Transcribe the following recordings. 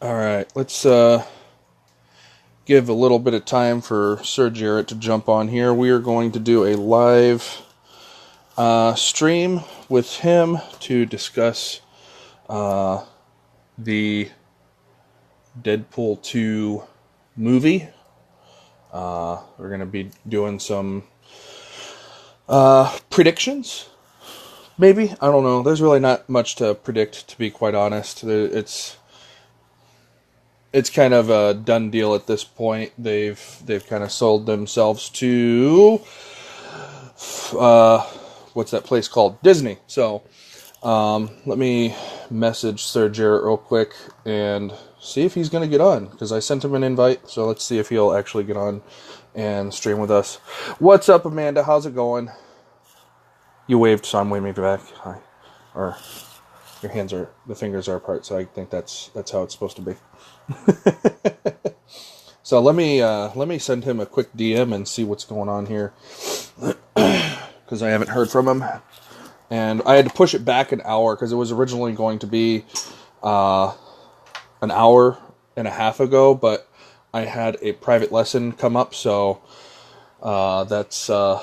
All right, let's give a little bit of time for Sirjarett to jump on here. We are going to do a live stream with him to discuss the Deadpool 2 movie. We're going to be doing some predictions. Maybe, I don't know. There's really not much to predict, to be quite honest. It's kind of a done deal at this point. They've kind of sold themselves to what's that place called? Disney. So let me message Sirjarett real quick and see if he's going to get on, because I sent him an invite. So let's see if he'll actually get on and stream with us. What's up, Amanda? How's it going? You waved, so I'm waving back. Hi. Or your the fingers are apart, so I think that's how it's supposed to be. So let me send him a quick DM and see what's going on here, because I haven't heard from him, and I had to push it back an hour because it was originally going to be an hour and a half ago, but I had a private lesson come up, so that's that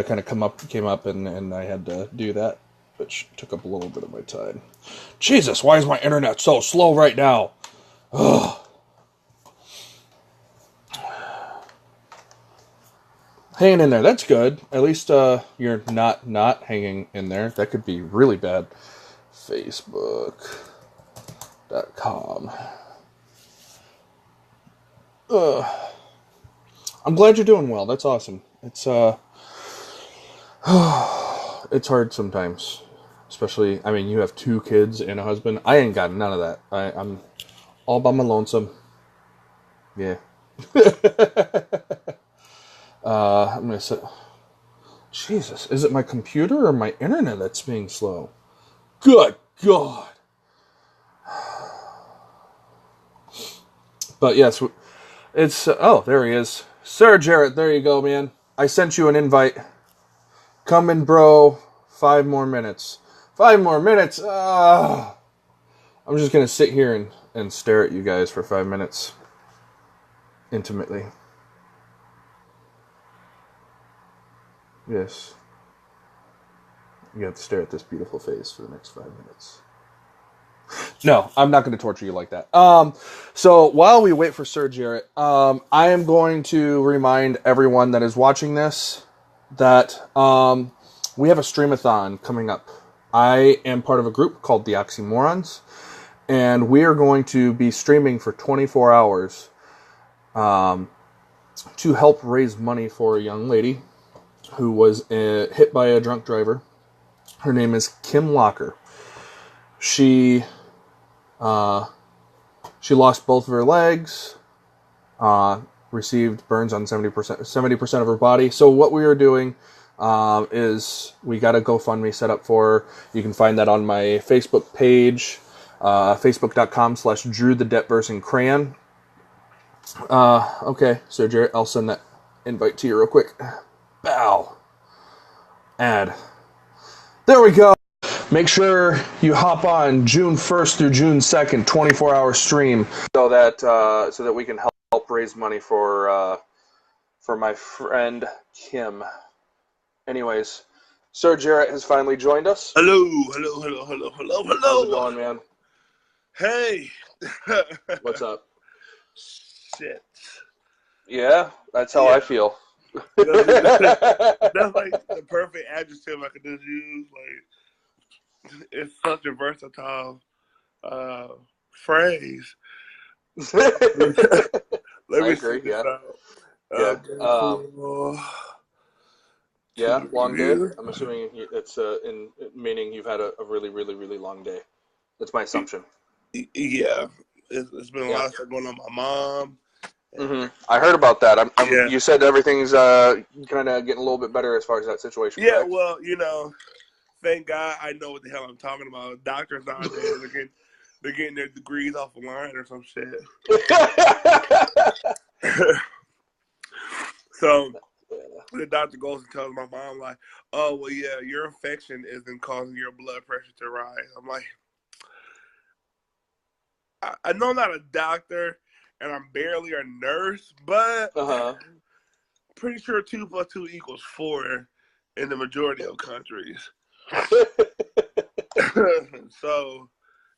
kind of came up, and I had to do that, which took up a little bit of my time. Jesus, why is my internet so slow right now? Ugh. Hanging in there, that's good. At least you're not hanging in there. That could be really bad. Facebook.com. I'm glad you're doing well. That's awesome. It's it's hard sometimes. Especially, I mean, you have 2 kids and a husband. I ain't got none of that. I'm all by my lonesome. Yeah. I'm going to say... Jesus, is it my computer or my internet that's being slow? Good God. But yes, it's... oh, there he is. Sirjarett, there you go, man. I sent you an invite. Come in, bro. 5 more minutes. 5 more minutes? I'm just going to sit here and stare at you guys for 5 minutes. Intimately. Yes. You have to stare at this beautiful face for the next 5 minutes. No, I'm not going to torture you like that. So while we wait for Sirjarett, I am going to remind everyone that is watching this that we have a streamathon coming up. I am part of a group called the Oxymorons, and we are going to be streaming for 24 hours to help raise money for a young lady who was hit by a drunk driver. Her name is Kim Locker. She lost both of her legs, received burns on 70% of her body. So what we are doing is we got a GoFundMe set up for her. You can find that on my Facebook page, facebook.com/DrewTheDebtVerseInCrayon. Okay, so Jarrett, I'll send that invite to you real quick. Bow. Add. There we go. Make sure you hop on June 1st through June 2nd, 24-hour stream, so that we can help raise money for my friend Kim. Anyways, Sirjarett has finally joined us. Hello. How's it going, man? Hey. What's up? Shit. Yeah, that's how I feel. That's like the perfect adjective I could just use. Like, it's such a versatile phrase. Let me agree. see. Yeah. Yeah, long day. I'm assuming it's meaning you've had a really, really, really long day. That's my assumption. Yeah, it's been a lot of stuff going on with my mom. Mm-hmm. I heard about that. You said everything's kind of getting a little bit better as far as that situation. Yeah, correct? Well, thank God I know what the hell I'm talking about. Doctors nowadays they're getting their degrees off the line or some shit. So the doctor goes and tells my mom, like, oh, well, yeah, your infection isn't causing your blood pressure to rise. I'm like, I know I'm not a doctor and I'm barely a nurse, but pretty sure 2 plus 2 equals 4 in the majority of countries. So,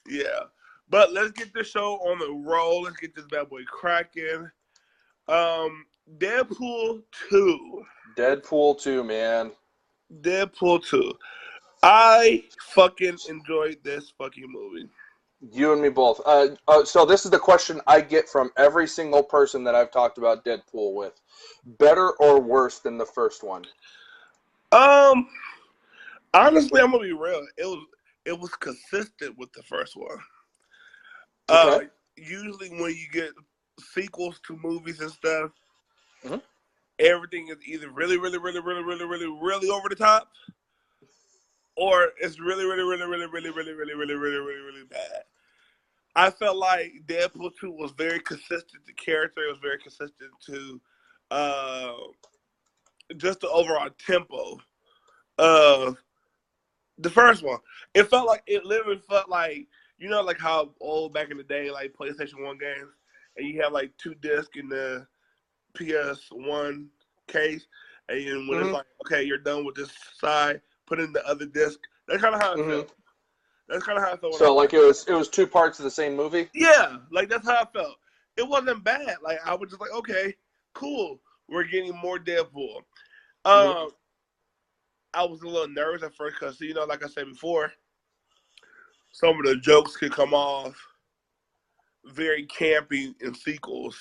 yeah. But let's get the show on the roll. Let's get this bad boy cracking. Deadpool 2. Deadpool 2, man. Deadpool 2. I fucking enjoyed this fucking movie. You and me both. So this is the question I get from every single person that I've talked about Deadpool with. Better or worse than the first one? Honestly, I'm gonna be real. It was consistent with the first one. Okay. Usually when you get sequels to movies and stuff, Mm-hmm. everything is either really, really, really, really, really, really, really over the top, or it's really, really, really, really, really, really, really, really, really, really, really bad. I felt like Deadpool 2 was very consistent to character. It was very consistent to just the overall tempo of the first one. It felt like it literally felt like, you know, like how old back in the day, like PlayStation 1 games, and you have like 2 discs in the PS1 case, and then when it's like, okay, you're done with this side, put in the other disc. That's kind of how it felt. That's kind of how I felt. So like it was 2 parts of the same movie? Yeah, like that's how I felt. It wasn't bad. Like I was just like, okay, cool. We're getting more Deadpool. I was a little nervous at first because, you know, like I said before, some of the jokes could come off very campy in sequels,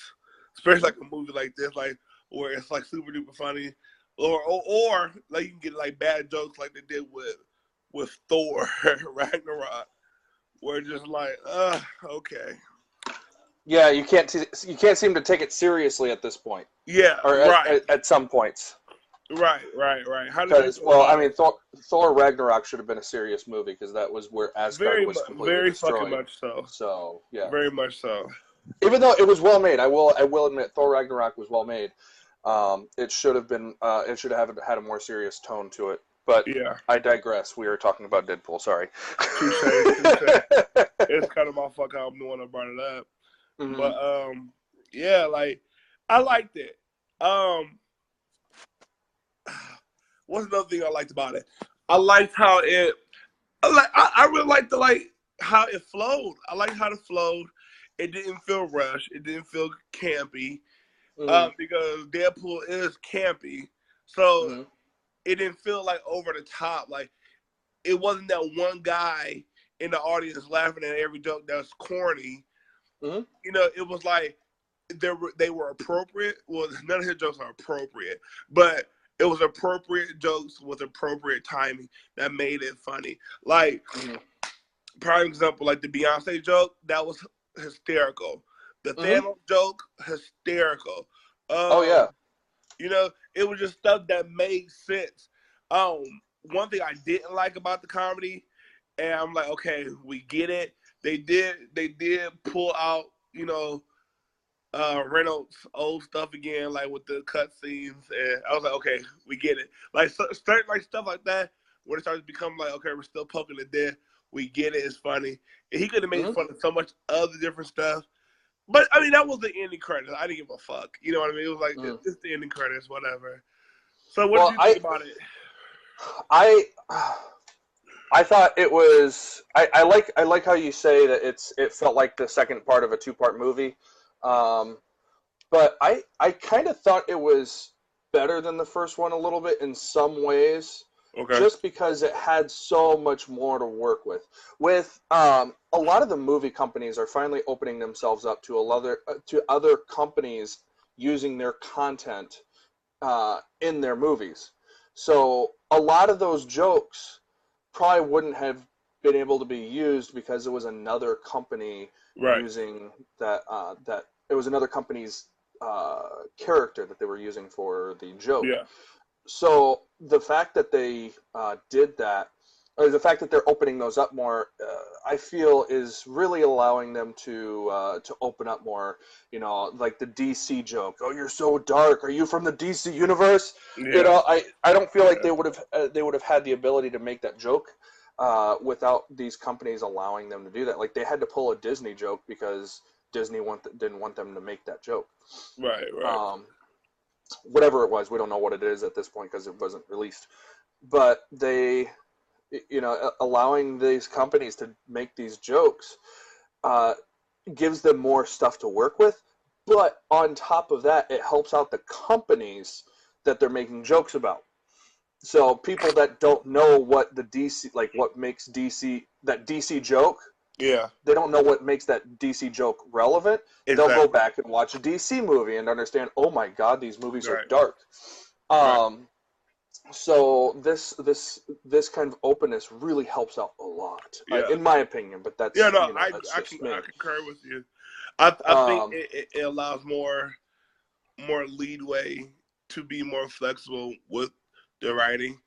especially like a movie like this, like where it's like super duper funny, or like you can get like bad jokes like they did with Thor Ragnarok, where it's just like, okay. Yeah, you can't seem to take it seriously at this point. Yeah, Or right. at some points. Right. How did Because, well, I mean, Thor Ragnarok should have been a serious movie because that was where Asgard was completely destroyed. Very fucking much so. So, yeah. Very much so. Even though it was well made, I will admit Thor Ragnarok was well made. It should have been. It should have had a more serious tone to it. But yeah. I digress. We are talking about Deadpool. Sorry. Touche. It's kind of my fuck up. I'm the one that brought it up. Mm-hmm. But yeah, like I liked it. What's another thing I liked about it? I liked how it. I really liked how it flowed. I liked how it flowed. It didn't feel rushed. It didn't feel campy. Because Deadpool is campy, so it didn't feel like over the top. Like it wasn't that one guy in the audience laughing at every joke that was corny. You know, it was like they were appropriate. Well, none of his jokes are appropriate, but it was appropriate jokes with appropriate timing that made it funny. Like, prime example, like the Beyonce joke, that was hysterical. The Thanos joke, hysterical. Oh, yeah. You know, it was just stuff that made sense. One thing I didn't like about the comedy, and I'm like, okay, we get it. They did pull out, you know, Reynolds' old stuff again, like with the cut scenes, and I was like, okay, we get it. Like certain like stuff like that, when it starts to become like, okay, we're still poking the death. We get it. It's funny. And he could have made fun of so much other different stuff. But I mean, that was the ending credits. I didn't give a fuck. You know what I mean? It was like it's the ending credits, whatever. So what did you think about it? I thought it was. I like how you say that it felt like the second part of a 2-part movie. But I kind of thought it was better than the first one a little bit in some ways. Okay. Just because it had so much more to work with. A lot of the movie companies are finally opening themselves up to other companies using their content in their movies. So a lot of those jokes probably wouldn't have been able to be used because it was another company using that it was another company's character that they were using for the joke. Yeah. So the fact that they did that, or the fact that they're opening those up more, I feel is really allowing them to open up more. You know, like the DC joke. Oh, you're so dark. Are you from the DC universe? Yeah. You know, I don't feel like they would have had the ability to make that joke without these companies allowing them to do that. Like they had to pull a Disney joke because Disney didn't want them to make that joke. Right. Whatever it was, we don't know what it is at this point because it wasn't released. But they, allowing these companies to make these jokes gives them more stuff to work with. But on top of that, it helps out the companies that they're making jokes about. So people that don't know what the DC, like what makes DC, that DC joke, Yeah, they don't know what makes that DC joke relevant. exactly. They'll go back and watch a DC movie and understand, oh my God, these movies are Right. dark. Right. So this kind of openness really helps out a lot, Yeah. in my opinion. But that's Yeah, no, that's just me. I concur with you. I think Um, it allows more leadway to be more flexible with the writing,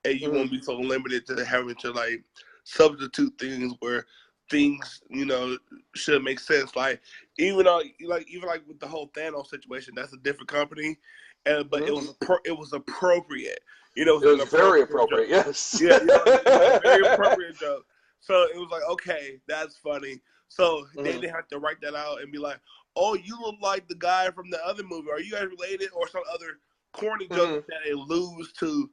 and you won't be so limited to having to like substitute things where things should make sense. Like even with the whole Thanos situation, that's a different company, but it was appropriate. It was it an was very appropriate appropriate. joke. Yes. Yeah, it was a very appropriate joke. So it was like, okay, that's funny. So they didn't have to write that out and be like, oh, you look like the guy from the other movie. Are you guys related? Or some other corny joke that alludes to,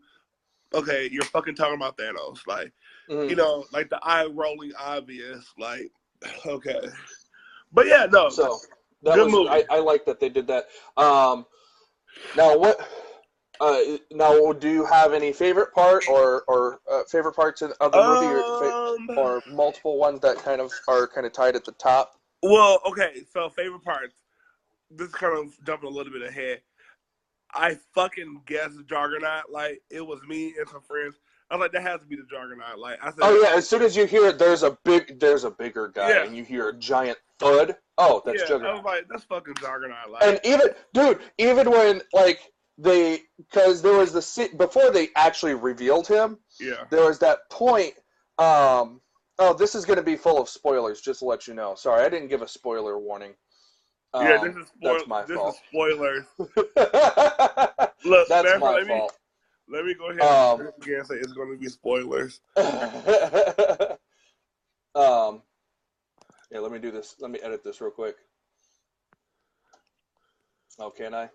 okay, you're fucking talking about Thanos. Like, like the eye rolling obvious. Like, okay. But yeah, no. So that good was movie. I like that they did that. Now what? Now, do you have any favorite part or favorite parts of the movie, or multiple ones that kind of are kind of tied at the top? Well, okay. So favorite parts. This is kind of jumping a little bit ahead. I fucking guessed Juggernaut. Like it was me and some friends. I was like, that has to be the Juggernaut. Like I said. Oh yeah, as soon as you hear it, there's a bigger guy, and you hear a giant thud. Oh, that's Juggernaut. I was like, that's fucking Juggernaut. Like, and even when like because there was before they actually revealed him. Yeah. There was that point. Oh, this is going to be full of spoilers. Just to let you know. Sorry, I didn't give a spoiler warning. This is that's my fault. This is spoilers. Look, that's my fault. Let me go ahead and again say it's going to be spoilers. Yeah, let me do this. Let me edit this real quick. Oh, can I?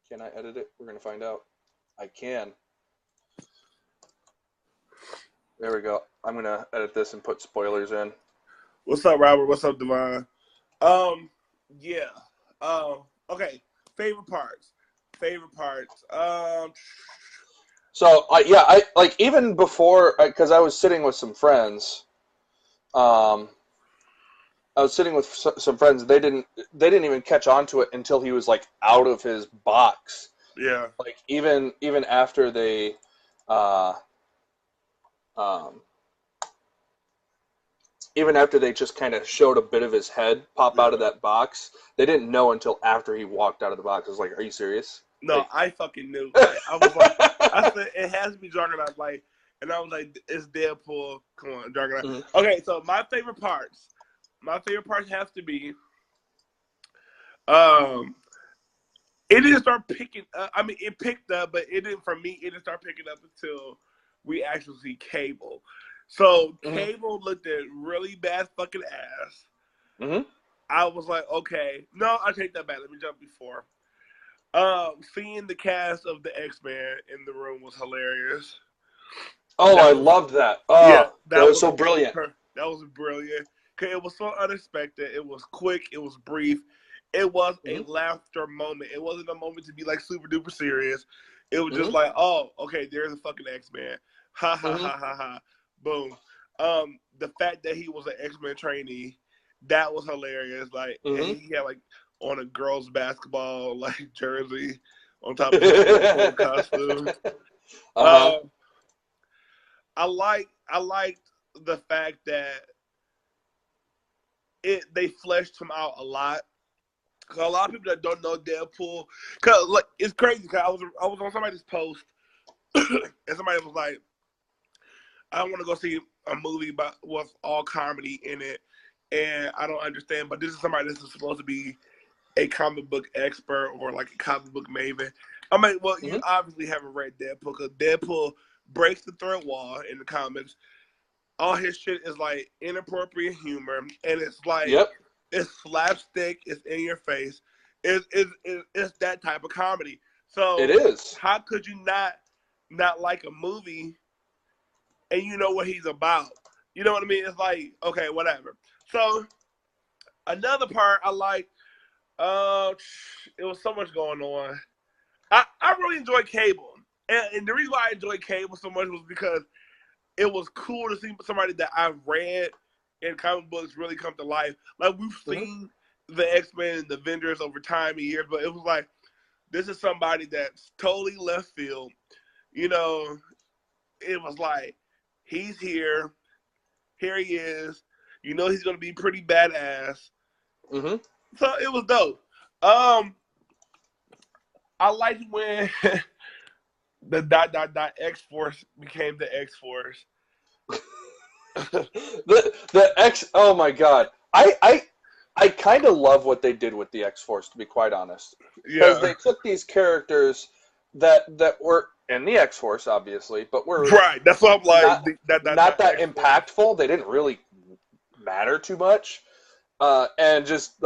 Can I edit it? We're going to find out. I can. There we go. I'm going to edit this and put spoilers in. What's up, Robert? What's up, Devon? Yeah. Okay. Favorite parts. So, I like even before, because I was sitting with some friends. I was sitting with some friends. They didn't even catch on to it until he was like out of his box. Yeah. Like even after they, even after they just kind of showed a bit of his head pop out of that box, they didn't know until after he walked out of the box. I was like, "Are you serious?" No, like, I fucking knew. Like, I was like, I said it has to be Juggernaut. Like, and I was like, it's Deadpool. Come on, Juggernaut. Mm-hmm. Okay, so my favorite parts have to be, it didn't start picking up. I mean, it picked up, but it didn't. For me, it didn't start picking up until we actually see Cable. So Cable looked at really bad fucking ass. Mm-hmm. I was like, okay, no, I take that back. Let me jump before. Seeing the cast of the X-Men in the room was hilarious. Oh, I loved that. Oh, yeah, that was so brilliant. That was brilliant. Cause it was so unexpected. It was quick. It was brief. It was a laughter moment. It wasn't a moment to be like super duper serious. It was just like, oh, okay, there's a fucking X-Men. Ha ha ha ha ha. Boom. The fact that he was an X-Men trainee, that was hilarious. Like, and he had like on a girls' basketball like jersey on top of his costume. I liked the fact that they fleshed him out a lot. Cause a lot of people that don't know Deadpool, cause like it's crazy. Cause I was on somebody's post, and somebody was like, "I want to go see a movie with all comedy in it," and I don't understand. But this is somebody that's supposed to be a comic book expert or like a comic book maven. I mean, well, you obviously haven't read Deadpool because Deadpool breaks the third wall in the comics. all his shit is like inappropriate humor, and it's like Yep. it's slapstick, it's in your face, it's that type of comedy. It So is. how could you not like a movie and you know what he's about? You know what I mean? It's like, okay, whatever. So another part I like, it was so much going on. I really enjoyed Cable, and the reason why I enjoyed Cable so much was because it was cool to see somebody that I've read in comic books really come to life. Like, we've seen the X-Men and the Avengers over time and years, but it was like, this is somebody that's totally left field. You know, it was like, he's here. Here he is. You know he's going to be pretty badass. Mm-hmm. So it was dope. I liked when the X-Force became the X-Force. the X. Oh my God. I kind of love what they did with the X-Force, to be quite honest, because they took these characters that were in the X-Force, obviously, but were right. That's what I'm like. Not that impactful. They didn't really matter too much, and just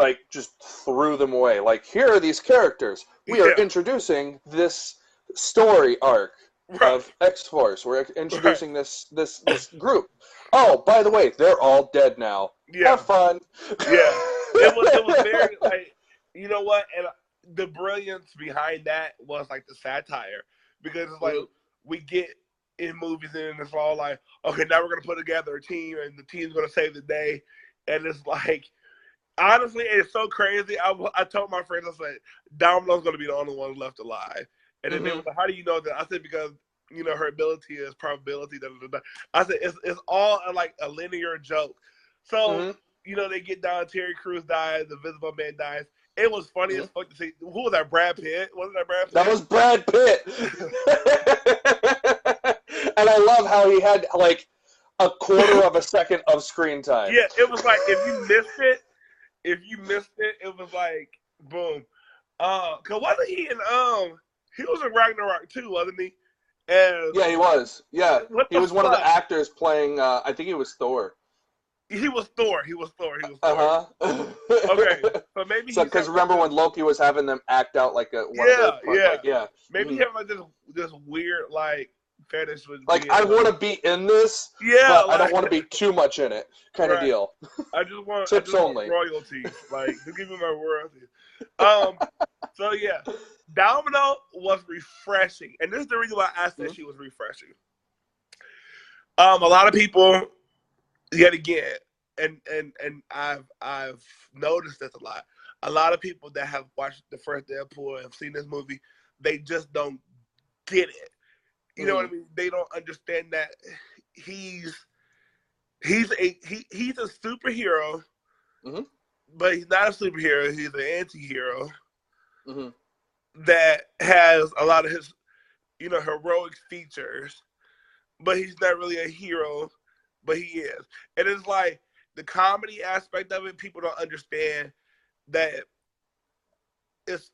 threw them away. Like, here are these characters. We are introducing this story arc of X-Force. We're introducing this group. Oh, by the way, they're all dead now. Have fun. Yeah. It was very, like, you know what? And the brilliance behind that was, like, the satire. Because it's like, we get in movies and it's all like, okay, now we're going to put together a team and the team's going to save the day. And it's like, honestly, it's so crazy. I told my friends, I said, Domino's going to be the only one left alive. And then they were like, how do you know that? I said, because, you know, her ability is probability. I said, it's all like a linear joke. So, you know, they get down, Terry Crews dies, the Invisible Man dies. It was funny as fuck to see. Who was that, Brad Pitt? Wasn't that Brad Pitt? That was Brad Pitt. And I love how he had, like, a quarter of a second of screen time. Yeah, it was like, if you missed it, it was like, boom. Cause wasn't he was in Ragnarok too, wasn't he? And yeah, he was. Yeah, he was one of the fuck? actors playing. I think he was Thor. He was Thor. Uh-huh. Okay, so maybe because remember when Loki was having them act out like maybe he had like this weird like fetish with like, I want to be in this, but I don't want to be too much in it, kind of deal. I just want tips only, royalties, like, just give me my royalties. So yeah, Domino was refreshing, and this is the reason why I said she was refreshing. A lot of people, yet again, and I've noticed this a lot. A lot of people that have watched the first Deadpool and have seen this movie, they just don't get it. You know what I mean? They don't understand that he's a superhero, but he's not a superhero. He's an anti-hero that has a lot of his, you know, heroic features, but he's not really a hero, but he is. And it's like the comedy aspect of it, people don't understand that it's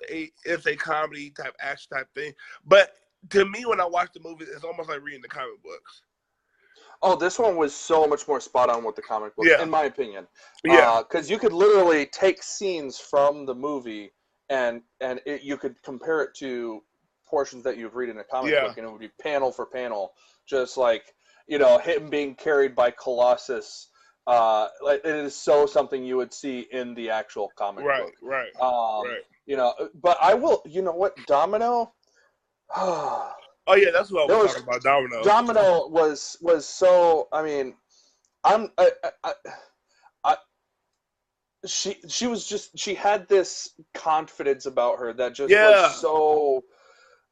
a comedy type, action type thing. But to me, when I watch the movie, it's almost like reading the comic books. Oh, this one was so much more spot on with the comic books, in my opinion. Because you could literally take scenes from the movie and you could compare it to portions that you've read in a comic book, and it would be panel for panel, just like, you know, him being carried by Colossus. Like, it is so something you would see in the actual comic book. Right. You know, but I will. You know what, Domino. Oh yeah, that's what I was talking about. Domino. Domino was so. I mean, she was just, she had this confidence about her that just was so,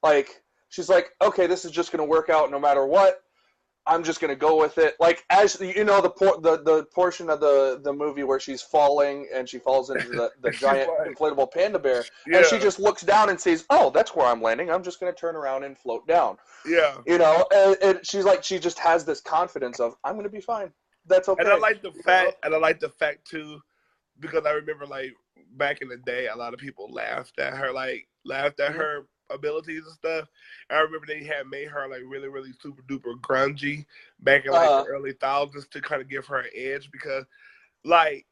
like, she's like, okay, this is just gonna work out no matter what. I'm just gonna go with it. Like, as you know, the portion of the movie where she's falling and she falls into the giant inflatable panda bear, and she just looks down and sees, oh, that's where I'm landing. I'm just gonna turn around and float down. Yeah. You know, and she's like, she just has this confidence of, I'm gonna be fine. That's okay. And I like the fact too, because I remember, like, back in the day, a lot of people laughed at her abilities and stuff. I remember they had made her like really, really super duper grungy back in like the early thousands to kind of give her an edge because like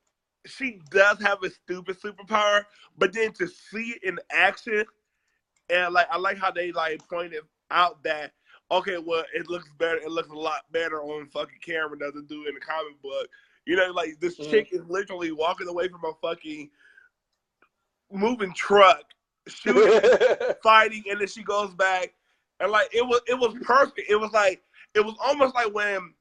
she does have a stupid superpower, but then to see it in action and like I like how they like pointed out that okay, well it looks better. It looks a lot better on fucking camera than it do in the comic book. You know, like this chick is literally walking away from a fucking moving truck, shooting, fighting, and then she goes back, and like it was perfect. It was almost like when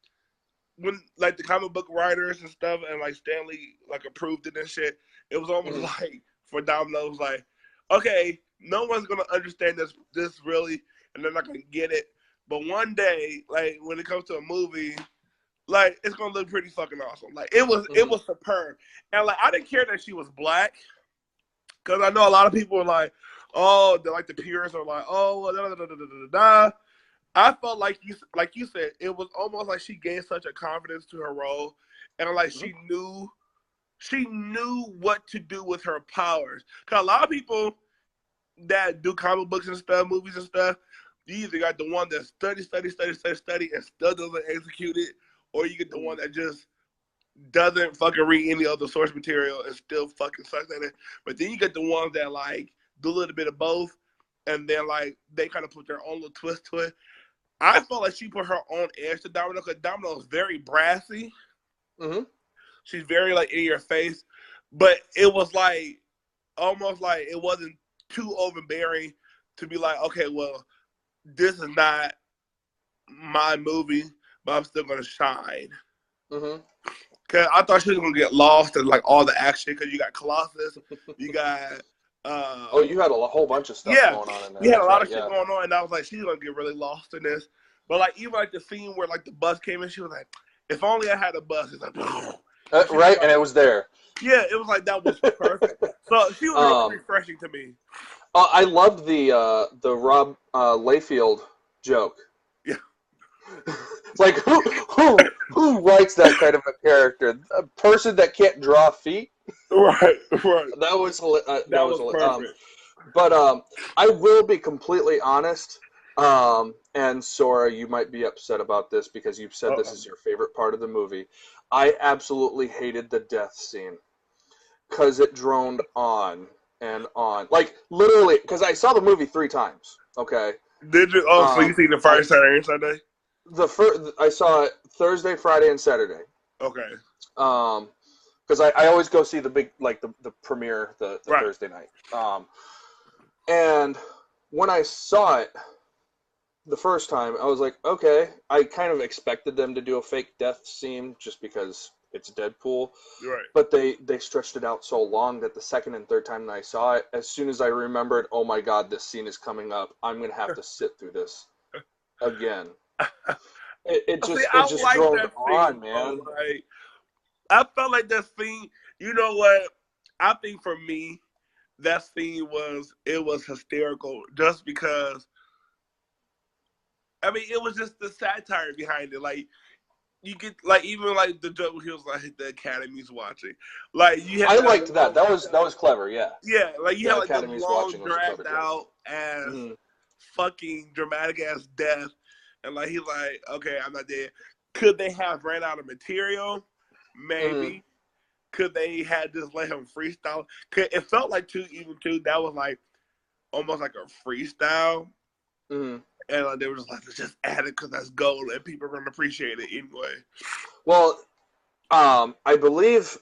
like the comic book writers and stuff and like Stanley like approved it and shit. It was almost like for Domino's like, okay, no one's gonna understand this really, and they're not gonna get it. But one day, like when it comes to a movie, like it's gonna look pretty fucking awesome. Like it was superb, and like I didn't care that she was black, because I know a lot of people are like, oh, they're like the purists are like, oh, da da da da da da. I felt like you said, it was almost like she gave such a confidence to her role, and like she knew what to do with her powers. Cause a lot of people that do comic books and stuff, movies and stuff, you either got the one that study, and still doesn't execute it, or you get the one that just doesn't fucking read any other source material and still fucking sucks at it. But then you get the ones that like do a little bit of both, and then like they kind of put their own little twist to it. I felt like she put her own edge to Domino because Domino is very brassy. She's very like in your face, but it was like almost like it wasn't too overbearing to be like, okay, well, this is not my movie, but I'm still gonna shine. Cause I thought she was gonna get lost in like all the action. Cause you got Colossus, you got. You had a whole bunch of stuff going on in there. You had a lot of shit going on, and I was like, she's gonna get really lost in this. But like even like the scene where like the bus came in, she was like, if only I had a bus. It's like, right, like, and it was there. Yeah, it was like that was perfect. So she was really refreshing to me. I loved the Rob Layfield joke. Yeah. Like who writes that kind of a character? A person that can't draw feet. Right. That was perfect. But I will be completely honest. And Sora, you might be upset about this because you've said this is your favorite part of the movie. I absolutely hated the death scene because it droned on and on. Like literally, because I saw the movie 3 times. Okay. Did you? Oh, so you seen the first Saturday and Sunday? I saw it Thursday, Friday, and Saturday. Okay. Because I always go see the big, like the premiere the Thursday night. And when I saw it the first time, I was like, okay. I kind of expected them to do a fake death scene just because it's Deadpool. Right. But they stretched it out so long that the second and third time that I saw it, as soon as I remembered, oh my god, this scene is coming up, I'm going to have to sit through this again. It just droned on, man. Like, I felt like that scene, you know what? I think for me, that scene was hysterical just because, I mean, it was just the satire behind it. Like, you get, like, even, like, the joke he was like, the Academy's watching. Like, you had I liked that. That was clever, yeah. Yeah, like, you had, like, the Academy's long, watching dragged out ass, fucking dramatic ass death. And, like, he's like, okay, I'm not dead. Could they have ran out of material? Maybe. Could they had just let him freestyle? It felt like that was like almost like a freestyle. And they were just like, let's just add it because that's gold and people are going to appreciate it anyway. Well, I believe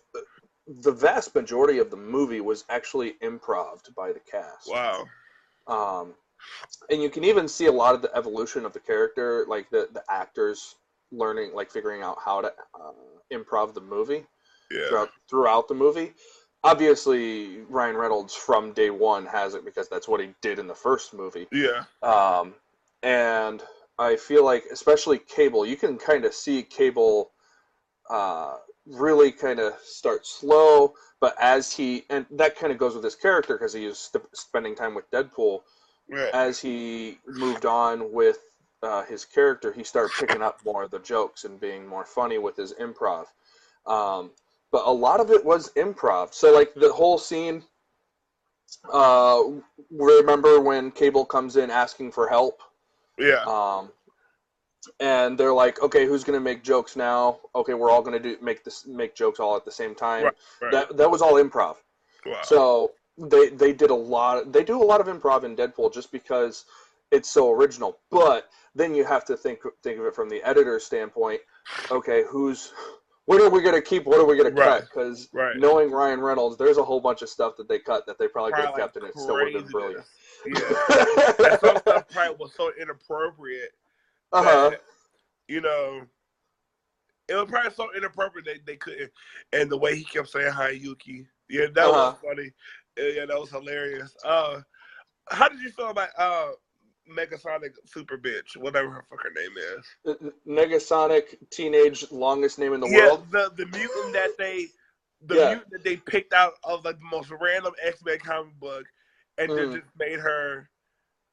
the vast majority of the movie was actually improv'd by the cast. Wow. And you can even see a lot of the evolution of the character, like the actors learning, like figuring out how to improv the movie throughout the movie. Obviously, Ryan Reynolds from day one has it because that's what he did in the first movie. Yeah. And I feel like, especially Cable, you can kind of see Cable really kind of start slow, but and that kind of goes with his character because he is spending time with Deadpool. Right. As he moved on with his character, he started picking up more of the jokes and being more funny with his improv. But a lot of it was improv. So, like, the whole scene Uh, remember when Cable comes in asking for help? Yeah. Um, and they're like, okay, who's gonna make jokes now? Okay, we're all gonna make jokes all at the same Right. time. Right. That was all improv. Wow. So they did a lot. They do a lot of improv in Deadpool just because it's so original. But then you have to think of it from the editor's standpoint. Okay, what are we gonna keep? What are we gonna Right. cut? Because Right. knowing Ryan Reynolds, there's a whole bunch of stuff that they cut that they probably could Probably have like kept, and it still would have been brilliant. craziness. Yeah. And some stuff probably was so inappropriate Uh huh. that, you know, it was probably so inappropriate they couldn't. And the way he kept saying hi, Yuki. Yeah, that Uh was huh. funny. Yeah, that was hilarious. How did you feel about Megasonic Super Bitch, whatever her fucking name is? Negasonic, teenage, longest name in the Yeah, world. the mutant Yeah. that they picked out of like the most random X-Men comic book, and then Mm. just made her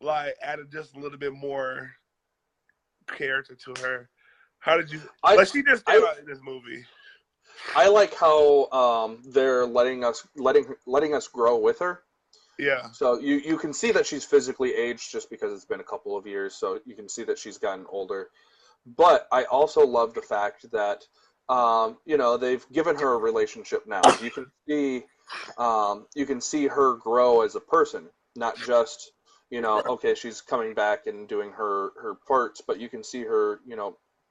like added just a little bit more character to her. How did you? I Like she just stand I out in this movie. I like how they're letting us grow with her. Yeah, So you can see that she's physically aged just because it's been a couple of years. So you can see that she's gotten older. But I also love the fact that they've given her a relationship now. You can see her grow as a person, not just okay, she's coming back and doing her parts, but you can see her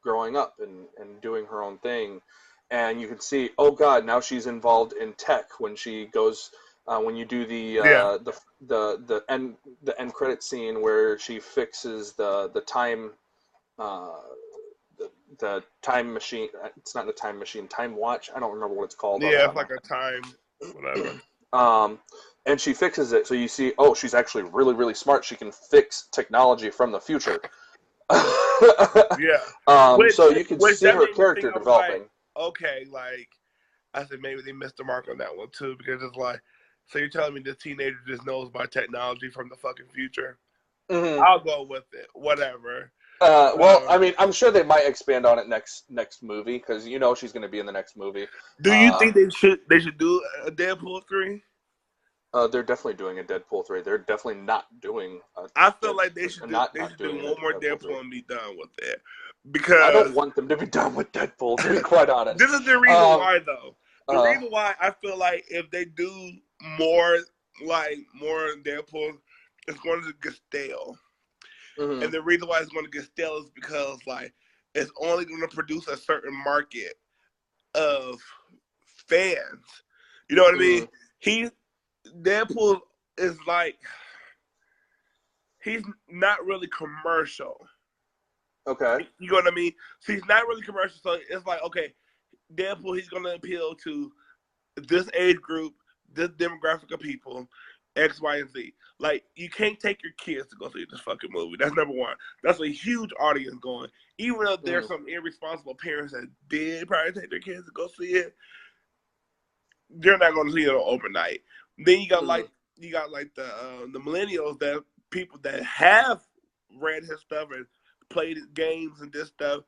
growing up and doing her own thing, and you can see, oh God, now she's involved in tech when she goes when you do yeah, the end credit scene where she fixes the time uh, the time machine. It's not the time machine, time watch. I don't remember what it's called yeah. It's on like a time, whatever. um, and she fixes it. So you see, oh, she's actually really, really smart. She can fix technology from the future. Yeah, So you can which see that her made me think. character I was like, developing. okay, like I said, maybe they missed the mark on that one too, because it's like, so you're telling me this teenager just knows about technology from the fucking future? Hmm. I'll go with it. Whatever. Well, Uh, I mean, I'm sure they might expand on it next movie because she's going to be in the next movie. do you think they should do a Deadpool 3? They're definitely doing a Deadpool 3. They're definitely not doing I feel like they should do they not should do doing one more a Deadpool 3. Deadpool and be done with it. I don't Because want them to be done with Deadpool, to be quite honest. this is the reason Um, why though. The uh, reason why I feel like if they do more more Deadpool, it's going to get stale. mhm. And the reason why it's going to get stale is because like it's only going to produce a certain market of fans. You know what I mean? Mhm. He Deadpool is like he's not really commercial. Okay. You know what I mean? So he's not really commercial. So it's like, okay, Deadpool, he's gonna appeal to this age group, this demographic of people, X, Y, and Z. Like, you can't take your kids to go see this fucking movie. That's number one. That's a huge audience going. Even though there's Mhm. some irresponsible parents that did probably take their kids to go see it, they're not gonna see it overnight. Then Mhm. you got like the millennials, that people that have read his stuff and played his games and this stuff.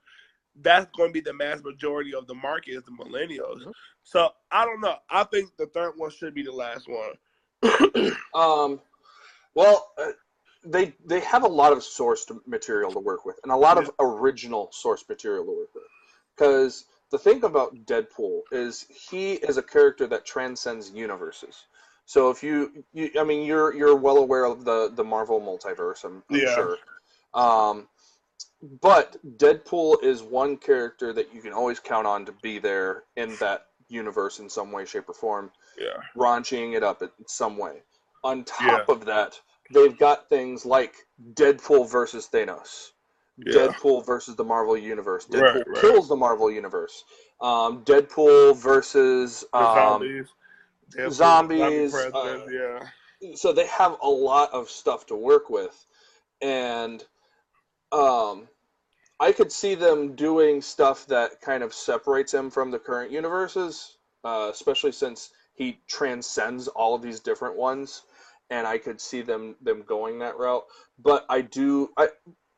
That's going to be the mass majority of the market is the millennials. Mhm. So I don't know. I think the third one should be the last one. Um. Well, they have a lot of source material to work with, and a lot Yeah, of original source material to work with. Because the thing about Deadpool is he is a character that transcends universes. So if I mean, you're well aware of the Marvel multiverse, I'm yeah, sure. Um, but Deadpool is one character that you can always count on to be there in that universe in some way, shape, or form, yeah, raunching it up in some way. On yeah, top of that, they've got things like Deadpool versus Thanos, yeah. Deadpool versus the Marvel Universe, Right, Deadpool right. kills the Marvel Universe, Deadpool versus The zombies, Deadpool, zombie zombies. president. Yeah, So they have a lot of stuff to work with, and um, I could see them doing stuff that kind of separates him from the current universes, especially since he transcends all of these different ones, and I could see them going that route. But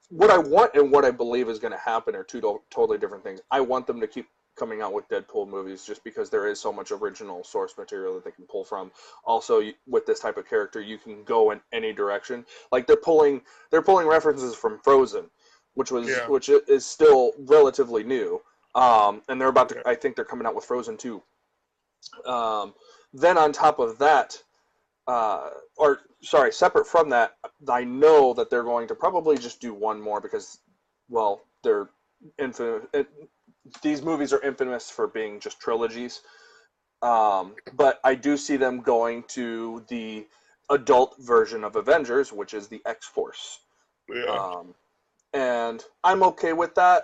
what I want and what I believe is going to happen are two totally different things. I want them to keep coming out with Deadpool movies, just because there is so much original source material that they can pull from. Also, with this type of character, you can go in any direction. Like they're pulling references from Frozen, which is still relatively new. And they're about to. I think they're coming out with Frozen 2. Then on top of that, separate from that, I know that they're going to probably just do one more because, well, they're infamous. These movies are infamous for being just trilogies. But I do see them going to the adult version of Avengers, which is the X-Force. Yeah. And I'm okay with that.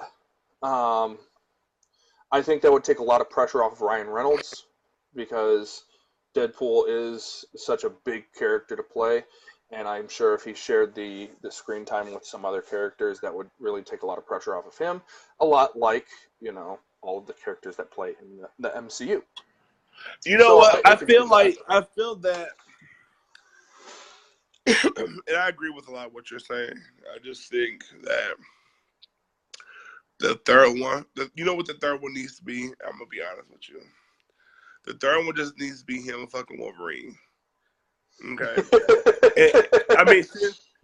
I think that would take a lot of pressure off of Ryan Reynolds because Deadpool is such a big character to play, and I'm sure if he shared the screen time with some other characters, that would really take a lot of pressure off of him. A lot like, all of the characters that play in the MCU. You know what? I feel that, and I agree with a lot of what you're saying. I just think that the third one, you know what the third one needs to be? I'm going to be honest with you. The third one just needs to be him fucking Wolverine. Okay. I mean,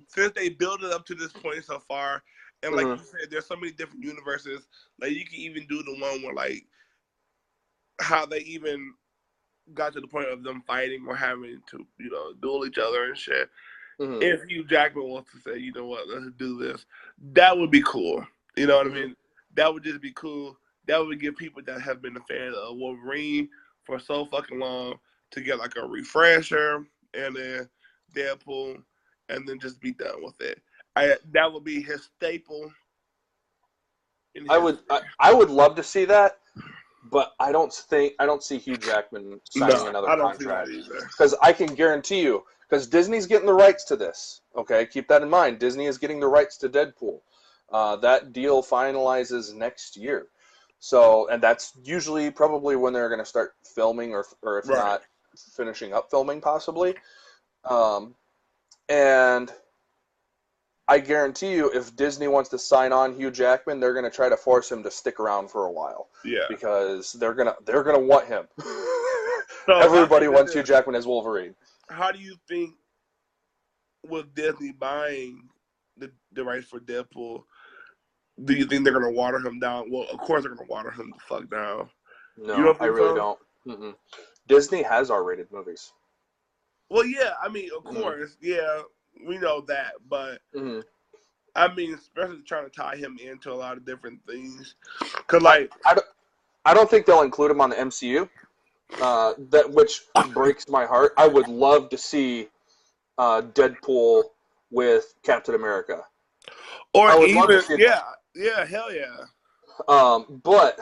since they built it up to this point so far, and like you said, there's so many different universes. Like you can even do the one where like how they even got to the point of them fighting or having to, duel each other and shit. Mm-hmm. If Hugh Jackman wants to say, you know what, let's do this, that would be cool. You know what I mean? That would just be cool. That would give people that have been a fan of Wolverine for so fucking long to get like a refresher and then Deadpool and then just be done with it. That would be his staple. I would love to see that, but I don't see Hugh Jackman signing another contract because I can guarantee you, because Disney's getting the rights to this. Okay, keep that in mind. Disney is getting the rights to Deadpool. That deal finalizes next year. So, and that's usually probably when they're going to start filming, or if not, finishing up filming possibly. And I guarantee you, if Disney wants to sign on Hugh Jackman, they're going to try to force him to stick around for a while. Yeah. Because they're gonna want him. So everybody wants Hugh Jackman as Wolverine. How do you think, with Disney buying the rights for Deadpool, do you think they're going to water him down? Well, of course they're going to water him the fuck down. No, I really don't. Mm-mm. Disney has R-rated movies. Well, yeah, I mean, of course, yeah, we know that, but I mean, especially trying to tie him into a lot of different things, because like I don't think they'll include him on the MCU. Which breaks my heart. I would love to see Deadpool with Captain America, or even hell yeah. But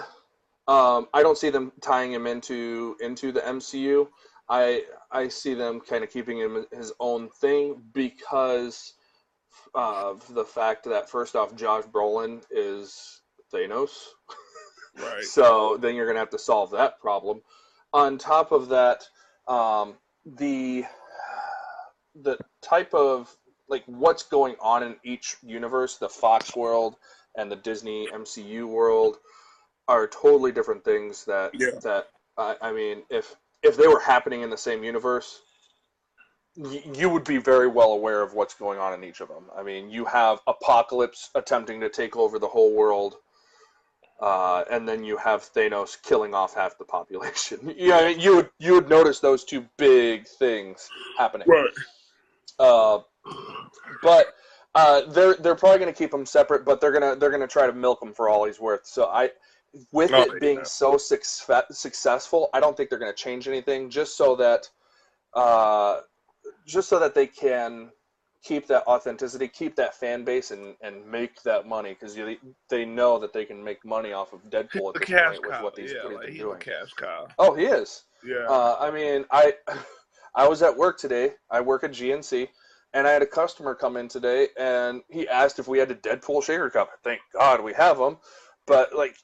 I don't see them tying him into the MCU. I see them kind of keeping him his own thing because of the fact that, first off, Josh Brolin is Thanos. Right. So then you're going to have to solve that problem. On top of that, the type of, like, what's going on in each universe, the Fox world and the Disney MCU world, are totally different things that I mean, if they were happening in the same universe, you would be very well aware of what's going on in each of them. I mean, you have Apocalypse attempting to take over the whole world, and then you have Thanos killing off half the population. Yeah, you would notice those two big things happening. Right. But they're probably going to keep them separate, but they're gonna try to milk him for all he's worth. So it being so successful, I don't think they're going to change anything, just so that they can keep that authenticity, keep that fan base, and make that money, because they know that they can make money off of Deadpool at this point with what he's been doing. Cash cow. Oh, he is. Yeah. I mean, I was at work today. I work at GNC. And I had a customer come in today, and he asked if we had a Deadpool shaker cup. Thank God we have them. But, like,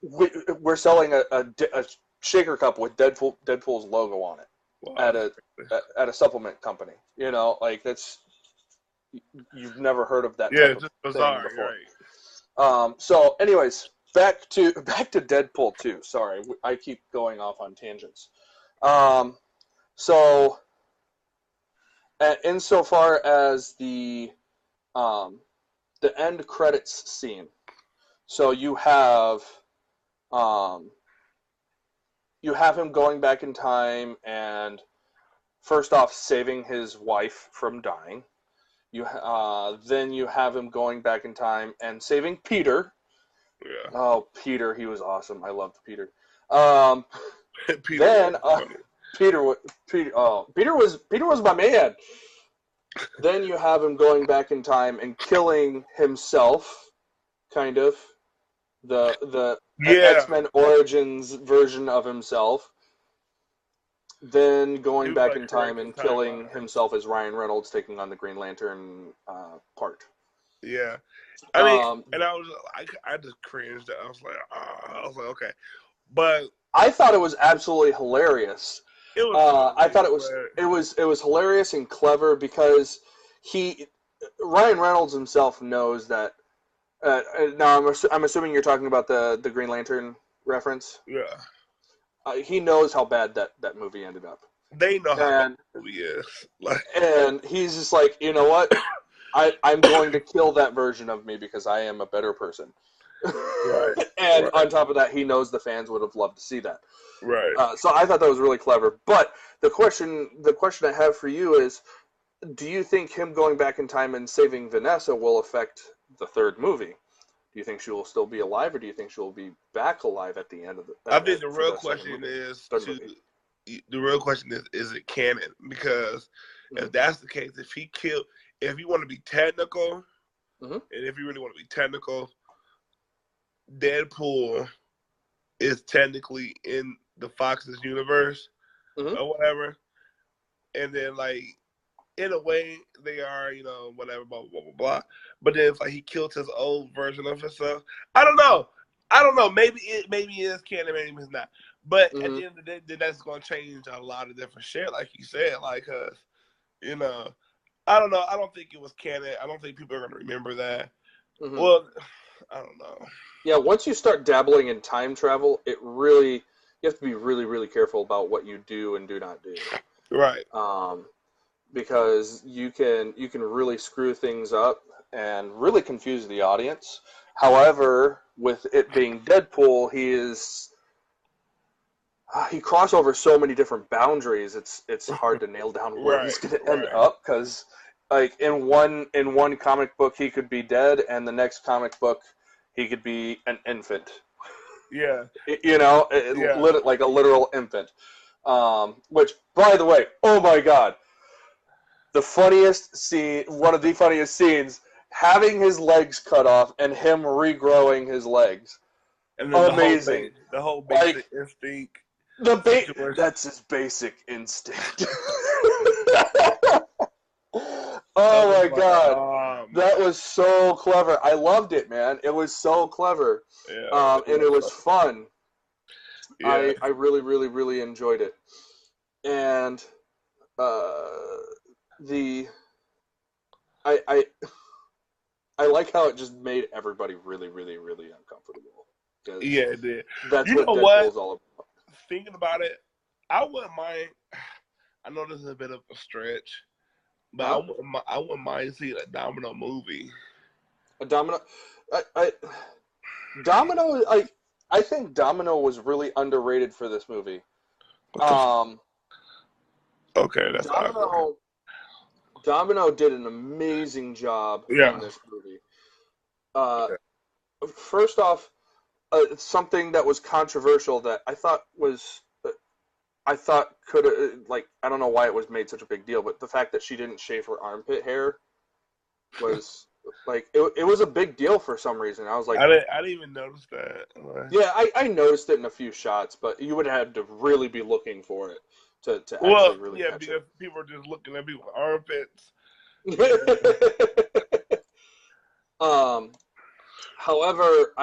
we're selling a shaker cup with Deadpool's logo on it at a supplement company. You know, like, you've never heard of that type of just bizarre, thing before. Right. So, anyways, back to Deadpool 2. Sorry, I keep going off on tangents. So, insofar as the end credits scene, so you have him going back in time and first off saving his wife from dying. Then you have him going back in time and saving Peter. Yeah. Oh, Peter, he was awesome. I loved Peter. Peter Then was funny. Peter was my man. Then you have him going back in time and killing himself, kind of the Yeah. X-Men Origins version of himself. Then He going was back like in time correcting and killing timelines. himself as Ryan Reynolds taking on the Green Lantern part. Yeah. I mean, Um, and I just cringed. I was like, okay, but I thought it was absolutely hilarious. it was funny. I thought But it was hilarious and clever because Ryan Reynolds himself knows that. Now I'm assuming you're talking about the Green Lantern reference. yeah, He knows how bad that movie ended up, they know how bad and the movie is. Like, he's just like, you know what, I'm going to kill that version of me because I am a better person. right, And right, on top of that, he knows the fans would have loved to see that. right. So I thought that was really clever. But the question I have for you is, do you think him going back in time and saving Vanessa will affect the third movie? Do you think she will still be alive, or do you think she will be back alive at the end of I think the for real the second question movie? is Third movie. the real question is it canon? Because if that's the case, if you want to be technical, and if you really want to be technical, Deadpool is technically in the Fox's universe or whatever, and then like in a way they are, whatever, blah blah blah blah. But then it's like he killed his old version of himself. I don't know. Maybe it is canon, maybe it's not. But at the end of the day, that's going to change a lot of different shit, like you said, like, cause I don't know. I don't think it was canon. I don't think people are going to remember that. Well, I don't know. Yeah, once you start dabbling in time travel, you have to be really, really careful about what you do and do not do. Right. Because you can really screw things up and really confuse the audience. However, with it being Deadpool, he crosses over so many different boundaries. It's hard to nail down where he's going to end up, because like in one comic book he could be dead, and the next comic book he could be an infant. Yeah. Like a literal infant. Which, by the way, oh my god, the funniest scene, one of the funniest scenes, having his legs cut off and him regrowing his legs. And then amazing. The whole basic instinct. That's his basic instinct. Oh my god. That was so clever. I loved it, man. It was so clever. Yeah, and it was fun. Yeah. I really, really, really enjoyed it. And I like how it just made everybody really, really, really uncomfortable. Yeah, it did. That's what Deadpool's all about. Thinking about it, I wouldn't mind. I know this is a bit of a stretch, but I wouldn't mind seeing a Domino movie. A Domino, Domino. I think Domino was really underrated for this movie. Okay, that's Domino did an amazing job in this movie. First off, something that was controversial that I thought could have, I don't know why it was made such a big deal, but the fact that she didn't shave her armpit hair was it was a big deal for some reason. I was like, I didn't even notice that. Yeah, I noticed it in a few shots, but you would have had to really be looking for it to actually really catch because people are just looking at people's armpits. However,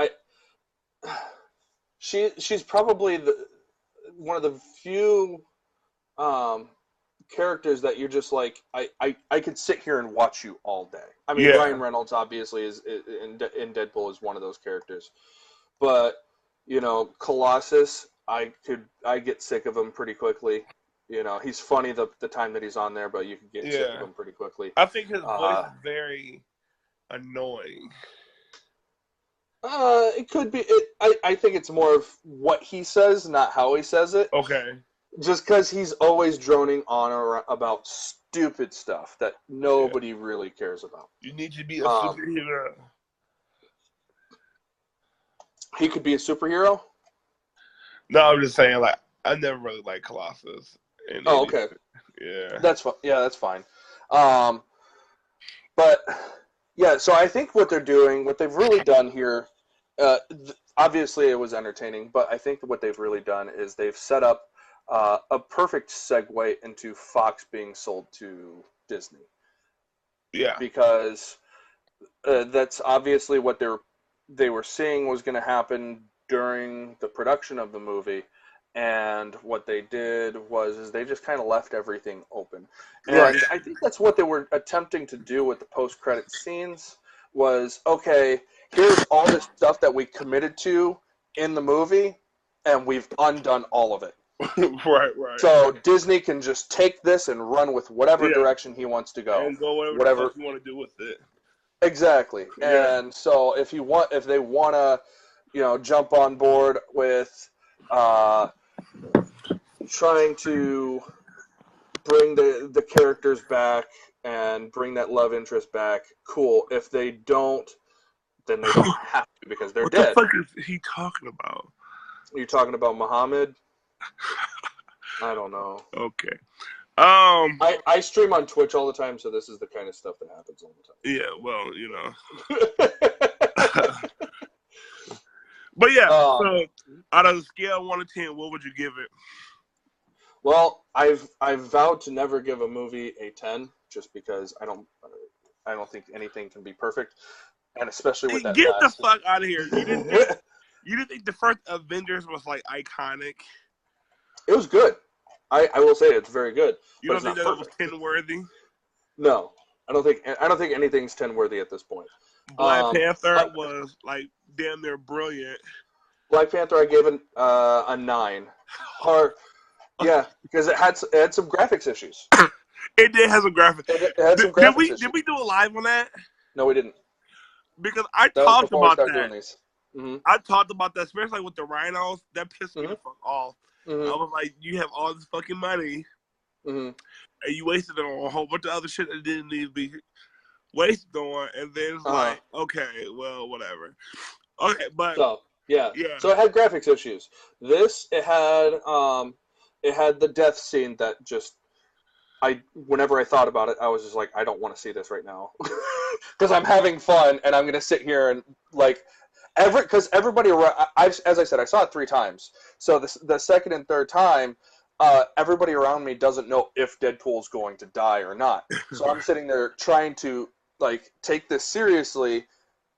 she's probably one of the few characters that you're just like, I could sit here and watch you all day. I mean, Ryan Reynolds obviously is in Deadpool is one of those characters, but Colossus, I get sick of him pretty quickly. He's funny the time that he's on there, but you can get sick of Yeah. him pretty quickly. I think his voice is very annoying. It could be. I think it's more of what he says, not how he says it. Okay. Just because he's always droning on about stupid stuff that nobody really cares about. You need to be a superhero. He could be a superhero? No, I'm just saying, like, I never really liked Colossus. Okay. Yeah. That's fine. Yeah, that's fine. But, yeah, so I think what they've really done here, obviously it was entertaining, but I think what they've really done is they've set up a perfect segue into Fox being sold to Disney. Yeah. Because that's obviously what they were seeing was going to happen during the production of the movie, and what they did is they just kind of left everything open. And right. I think that's what they were attempting to do with the post-credit scenes was, okay, here's all this stuff that we committed to in the movie, and we've undone all of it. right. So Disney can just take this and run with whatever direction he wants to go. And go whatever the fuck you want to do with it. Exactly. Yeah. And so if they want to, jump on board with trying to bring the characters back and bring that love interest back, cool. If they don't, then they don't have to because they're dead. What the fuck is he talking about? Are you talking about Muhammad? I don't know. Okay. I stream on Twitch all the time, so this is the kind of stuff that happens all the time. Yeah, well, But yeah, so out of a scale of 1 to 10, what would you give it? Well, I've vowed to never give a movie a 10, just because I don't think anything can be perfect, and especially with that. Get the fuck out of here! You didn't think the first Avengers was like iconic? It was good. I will say it's very good. You don't think that it was 10 worthy? No, I don't think anything's 10 worthy at this point. Black Panther was like damn near brilliant. Black Panther, I gave it a 9. Yeah, because it had some graphics issues. It did have some graphics. It had some graphics issues. Did we do a live on that? No, we didn't. Because I talked about that. Doing these. Mm-hmm. I talked about that, especially with the rhinos. That pissed me the fuck off. Mm-hmm. I was like, you have all this fucking money, and you wasted it on a whole bunch of other shit that didn't need to be wasted on. And then it's like, okay, well, whatever. Okay, but yeah. So it had graphics issues. This it had the death scene that just whenever I thought about it, I was just like, I don't want to see this right now because I'm having fun and I'm gonna sit here and like. Because everybody around, as I said, I saw it 3 times. So the second and third time, everybody around me doesn't know if Deadpool's going to die or not. So I'm sitting there trying to like take this seriously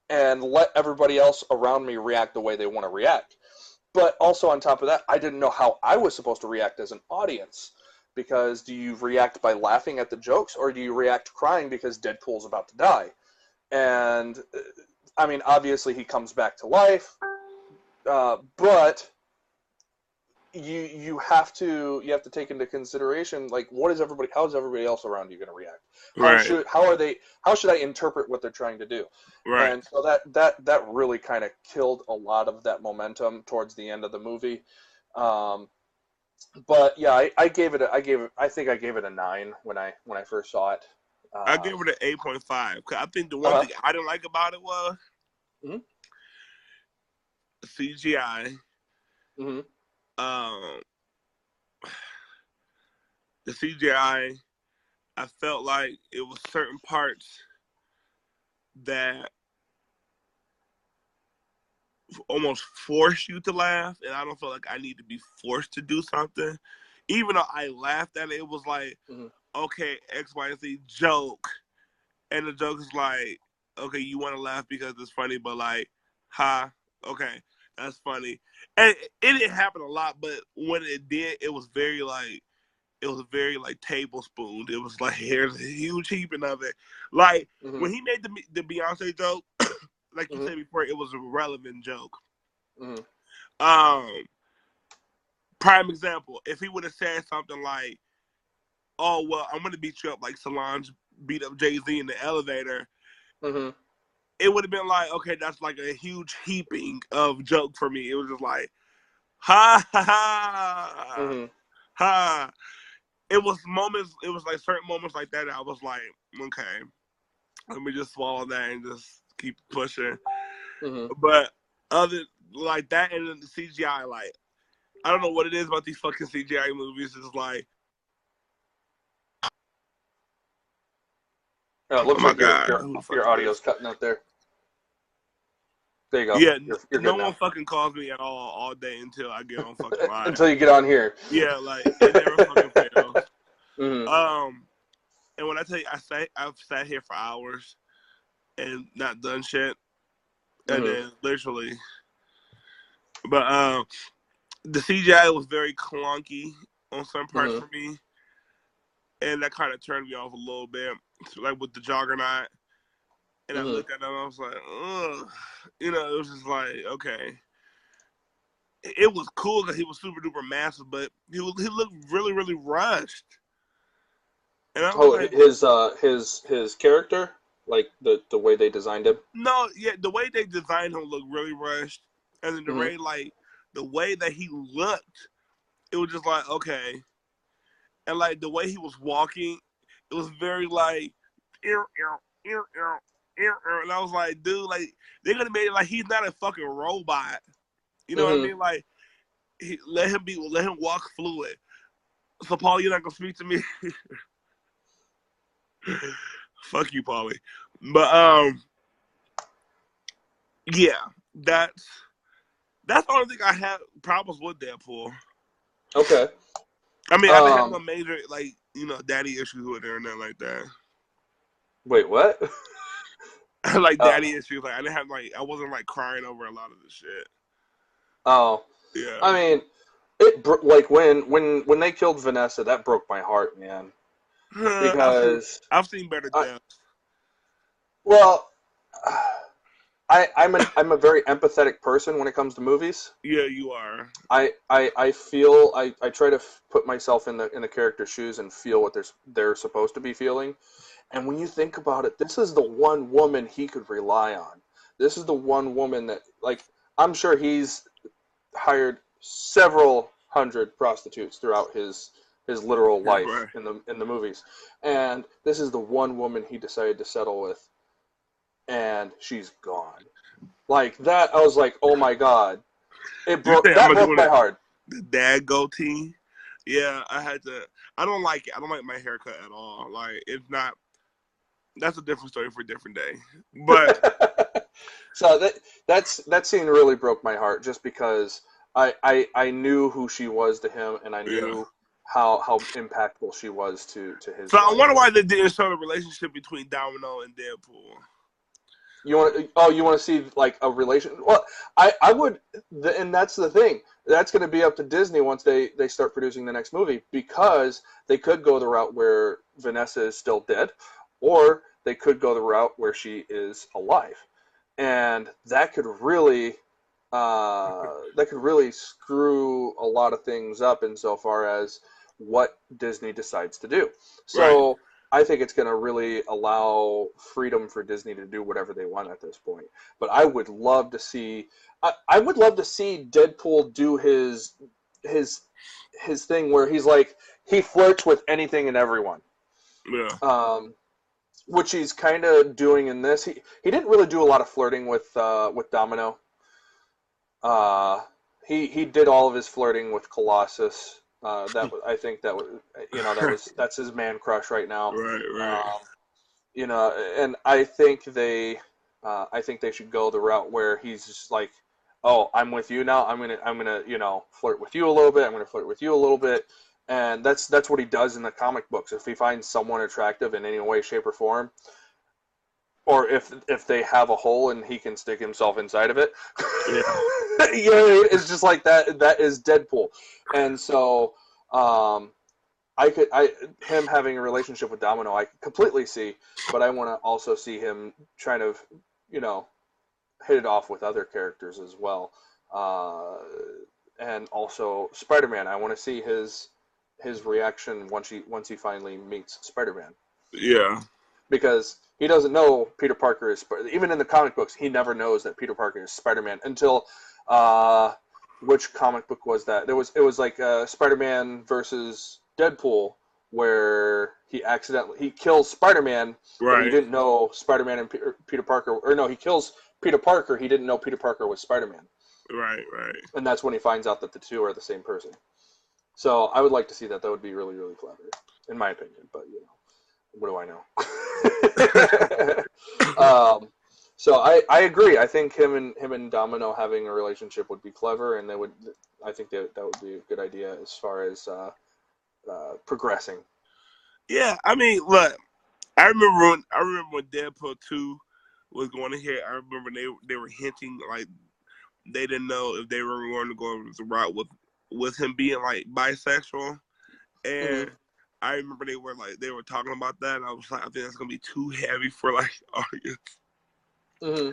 and let everybody else around me react the way they want to react. But also on top of that, I didn't know how I was supposed to react as an audience. Because do you react by laughing at the jokes, or do you react crying because Deadpool's about to die? And I mean, obviously he comes back to life, but you have to take into consideration like how is everybody else around you going to react? How should I interpret what they're trying to do? Right. And so that really kind of killed a lot of that momentum towards the end of the movie. But yeah, I think I gave it a 9 when I first saw it. I gave it an 8.5 because I think the one thing I didn't like about it was CGI. Mm-hmm. The CGI, I felt like it was certain parts that almost force you to laugh, and I don't feel like I need to be forced to do something. Even though I laughed at it, it was like, okay, X, Y, and Z joke. And the joke is like, okay, you want to laugh because it's funny, but like, okay, that's funny. And it didn't happen a lot, but when it did, it was very tablespooned. It was like, here's a huge heaping of it. Like, when he made the Beyonce joke, like you said before, it was a relevant joke. Mm-hmm. Um, prime example, if he would have said something like, "Oh well, I'm gonna beat you up like Solange beat up Jay-Z in the elevator," Mm-hmm. it would have been like, okay, that's like a huge heaping of joke for me. It was just like, ha ha ha Mm-hmm. ha. It was moments. It was like certain moments like that. I was like, okay, let me just swallow that and just keep pushing. Mm-hmm. But other like that and then the CGI, like I don't know what it is about these fucking CGI movies. It's like, Oh, it oh looks my like god, who the fuck your is this? audio's cutting out there. There you go. Yeah, You're no good one now. fucking calls me at all day until I get on fucking live. Until you get on here. Yeah, like it never fucking fails. Mm-hmm. Um, and when I tell you, I've sat here for hours and not done shit, and Mm-hmm. then literally, but the CGI was very clunky on some parts Mm-hmm. for me, and that kind of turned me off a little bit. So, like with the Juggernaut, and I Mm-hmm. looked at him, I was like, ugh, you know, it was just like, okay. It was cool because he was super duper massive, but he looked really really rushed, and I was Oh, like, his character, like the way they designed him. no, yeah, the way they designed him looked really rushed, and then Mm-hmm. the way that he looked, it was just like okay, and like the way he was walking, it was very like, ear, ear, ear, ear, ear, ear. And I was like, dude, like they could have made it like he's not a fucking robot, you know what I Mm-hmm. mean? Like let him walk fluid. So Paul, you're not gonna speak to me. Fuck you, Paulie. But yeah, that's the only thing I have problems with Deadpool. Okay. I mean, I didn't have no Um. major like daddy issues with it or nothing like that. Wait. What? Like Oh. daddy issues, like I didn't have like I wasn't like crying over a lot of this shit. Oh. I Yeah, mean, like when they killed Vanessa, that broke my heart, man. I've seen Because I've seen better I deaths. well, I'm a very empathetic person when it comes to movies. Yeah, you are. I feel I try to put myself in the character's shoes and feel what they're supposed to be feeling. And when you think about it, this is the one woman he could rely on. This is the one woman that, like, I'm sure he's hired several hundred prostitutes throughout his literal life Right. in the movies, and this is the one woman he decided to settle with, and she's gone. Like that, I was like, oh my god, You think I'm that gonna broke do my it? heart. The dad goatee? Yeah, I had to. I don't like it. I don't like my haircut at all. Like it's not. That's a different story for a different day. But So that scene really broke my heart just because I knew who she was to him, and I yeah. knew how impactful she was to So his I life. wonder why they didn't show the relationship between Domino and Deadpool. You want to see like a relation? Well, I would, and that's the thing. That's going to be up to Disney once they start producing the next movie, because they could go the route where Vanessa is still dead, or they could go the route where she is alive, and that could really screw a lot of things up insofar as what Disney decides to do. Right. So I think it's going to really allow freedom for Disney to do whatever they want at this point. But I would love to see, I would love to see Deadpool do his his thing where he's like he flirts with anything and everyone. Yeah. Um, which he's kind of doing in this. He didn't really do a lot of flirting with Domino. Uh, he did all of his flirting with Colossus. I think that was that's his man crush right now. Right. Right. Um, and I think they should go the route where he's just like, oh, I'm with you now. I'm gonna flirt with you a little bit. I'm gonna flirt with you a little bit, and that's what he does in the comic books. If he finds someone attractive in any way, shape, or form, or if they have a hole and he can stick himself inside of it, Yeah. it's just like that. That is Deadpool, and so um, him having a relationship with Domino, I completely see, but I want to also see him trying to, hit it off with other characters as well. and also Spider-Man. I want to see his reaction once he finally meets Spider-Man, Yeah. because he doesn't know Peter Parker is even in the comic books. He never knows that Peter Parker is Spider-Man until which comic book was that? It was like Spider-Man versus Deadpool, where he kills Spider-Man, but he Right. didn't know Spider-Man and Peter Parker, or no, he kills Peter Parker. He didn't know Peter Parker was Spider-Man, Right. Right. and that's when he finds out that the two are the same person. So I would like to see that. That would be really, really clever, in my opinion. But what do I know? So I agree. I think him and Domino having a relationship would be clever, and I think that would be a good idea as far as progressing. Yeah. I mean, look. I remember when Deadpool 2 was going to hit. I remember they were hinting like they didn't know if they were going to go the route with him being like bisexual, and Mm-hmm. I remember they were talking about that, and I was like, I think that's gonna be too heavy for like audience Mm-hmm.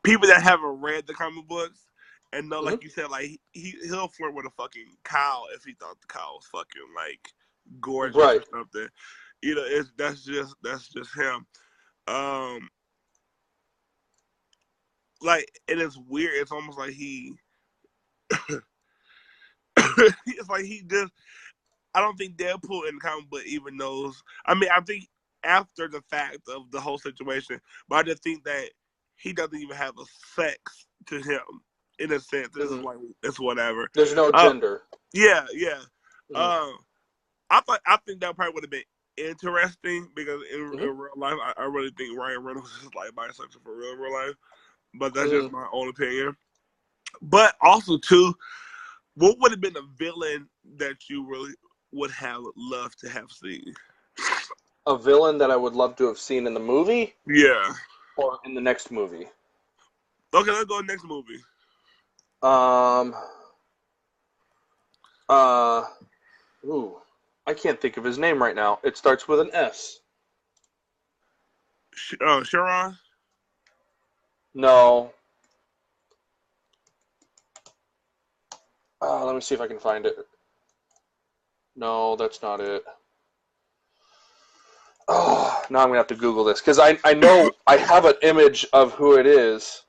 people that haven't read the comic books and know, Mm-hmm. like you said, like he'll flirt with a fucking cow if he thought the cow was fucking like gorgeous or Right. something. That's just him. Um, like, and it's weird. It's almost like it's like he just. I don't think Deadpool in the comic book even knows. I mean, I think after the fact of the whole situation, but I just think that he doesn't even have a sex to him in a sense. This is Mm-hmm. like it's whatever. There's no Uh, gender. yeah, yeah. Mm-hmm. Um, I think that probably would have been interesting because in real life, I really think Ryan Reynolds is like bisexual for real life. But that's Mm-hmm. just my own opinion. But also too, what would have been a villain that you really would have loved to have seen? A villain that I would love to have seen in the movie Yeah. or in the next movie. Okay, let's go next movie. Um. Uh. Ooh. I can't think of his name right now. It starts with an S. Sharon? No. Let me see if I can find it. No, that's not it. Oh, now I'm gonna have to Google this because I know I have an image of who it is.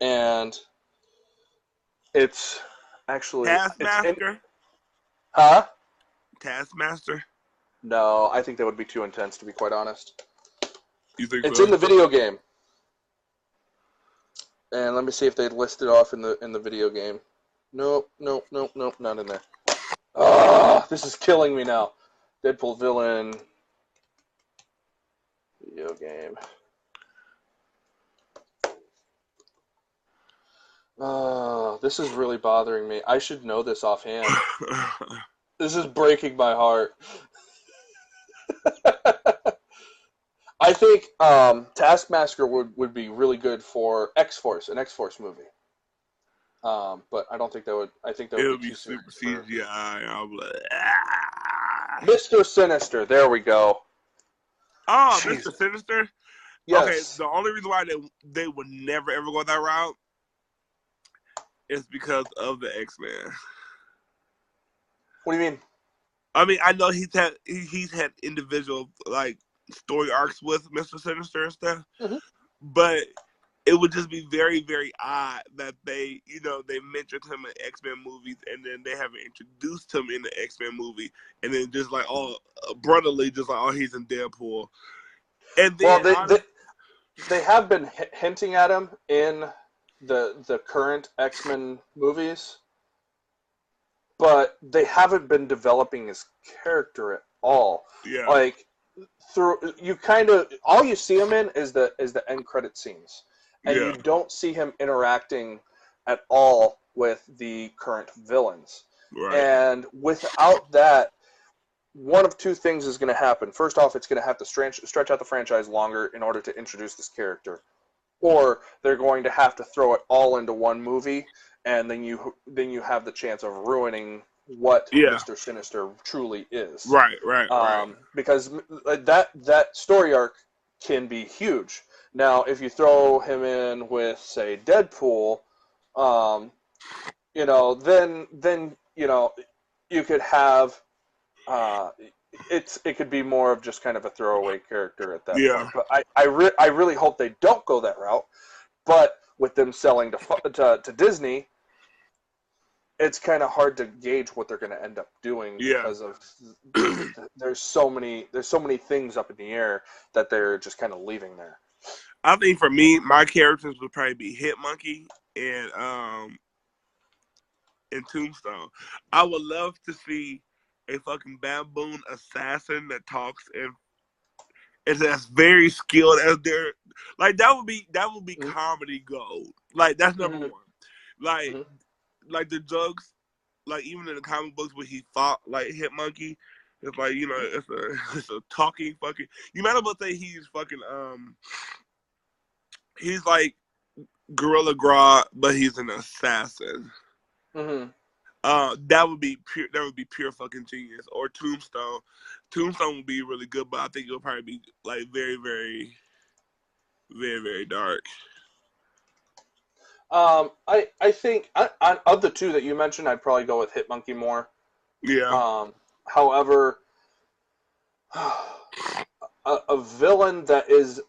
And it's actually it's in. Taskmaster? Huh? Taskmaster? No, I think that would be too intense to be quite honest. You think It's so? in the video game, and let me see if they list it off in the video game. Nope, nope, nope, nope, not in there. Oh, this is killing me now. Deadpool villain video game. Oh, this is really bothering me. I should know this offhand. This is breaking my heart. I think Taskmaster would be really good for X-Force, an X-Force movie. But I don't think that would. I think that It would be would be too super serious for CGI. I'm like, ah. Mr. Sinister. There we go. Oh, Mr. Jesus. Sinister? Okay, Yes. the only reason why they would never ever go that route is because of the X-Men. What do you mean? I mean, I know he's had individual like story arcs with Mr. Sinister and stuff, Hmm. but it would just be very, very odd that they mentioned him in X-Men movies and then they haven't introduced him in the X-Men movie and then just like brotherly, just like he's in Deadpool, and Well, then honest, they have been hinting at him in the current X-Men movies, but they haven't been developing his character at all. yeah, Like through you kind of all you see him in is the end credit scenes, and yeah, you don't see him interacting at all with the current villains. right, And without that, one of two things is going to happen. First off, it's going to have to stretch out the franchise longer in order to introduce this character, or they're going to have to throw it all into one movie, and then you have the chance of ruining what yeah, Mr. Sinister truly is. right, right, right, Because that story arc can be huge. Now, if you throw him in with, say, Deadpool, then you could have uh, it could be more of just kind of a throwaway character at that Yeah. point. But I really hope they don't go that route. But with them selling to Disney, it's kind of hard to gauge what they're going to end up doing Yeah. because of there's so many things up in the air that they're just kind of leaving there. I think for me, my characters would probably be Hitmonkey and Tombstone. I would love to see a fucking baboon assassin that talks and that's very skilled as their like that would be Mm-hmm. comedy gold. Like that's number Mm-hmm. one. Like Mm-hmm. like the jokes, like even in the comic books where he fought like Hitmonkey, it's like it's a talking fucking. You might as well say he's fucking he's like Gorilla Grodd, but he's an assassin. Mm-hmm. That would be pure fucking genius. Or Tombstone. Tombstone would be really good, but I think it'll probably be like very, very, very, very dark. I think of the two that you mentioned, I'd probably go with Hitmonkey more. Yeah. However, a villain that is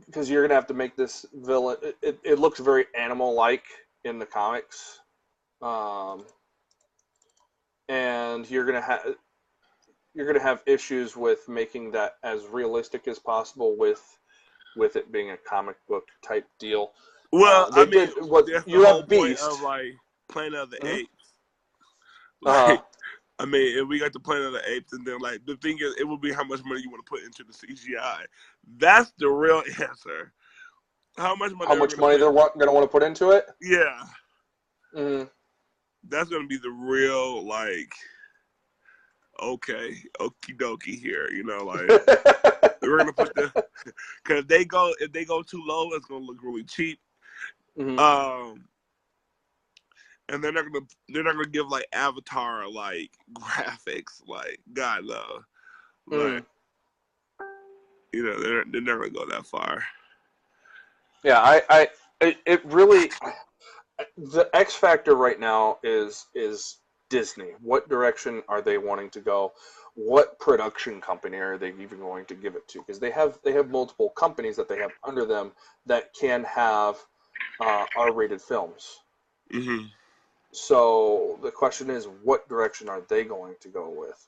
because you're gonna have to make this villain. It looks very animal-like in the comics, and you're gonna have issues with making that as realistic as possible with it being a comic book type deal. Well, I They mean, did what that's the you whole have point Beast. of like Planet of the Mm-hmm. Apes. Uh, Like, I mean, if we got the Planet of the Apes, and then like the thing is, it will be how much money you want to put into the CGI. That's the real answer. How much money how are we much going to money put? they're gonna want to put into it? Yeah, Mm-hmm. that's going to be the real like. Okay, okie dokie here. Like we're gonna put the because if they go too low, it's gonna look really cheap. Mm-hmm. Um, and they're not gonna give like Avatar like graphics like God no, Mm-hmm. like they're not gonna go that far. Yeah, it really the X factor right now is Disney. What direction are they wanting to go? What production company are they even going to give it to? Because they have multiple companies that they have under them that can have R-rated films. Hmm. So the question is, what direction are they going to go with?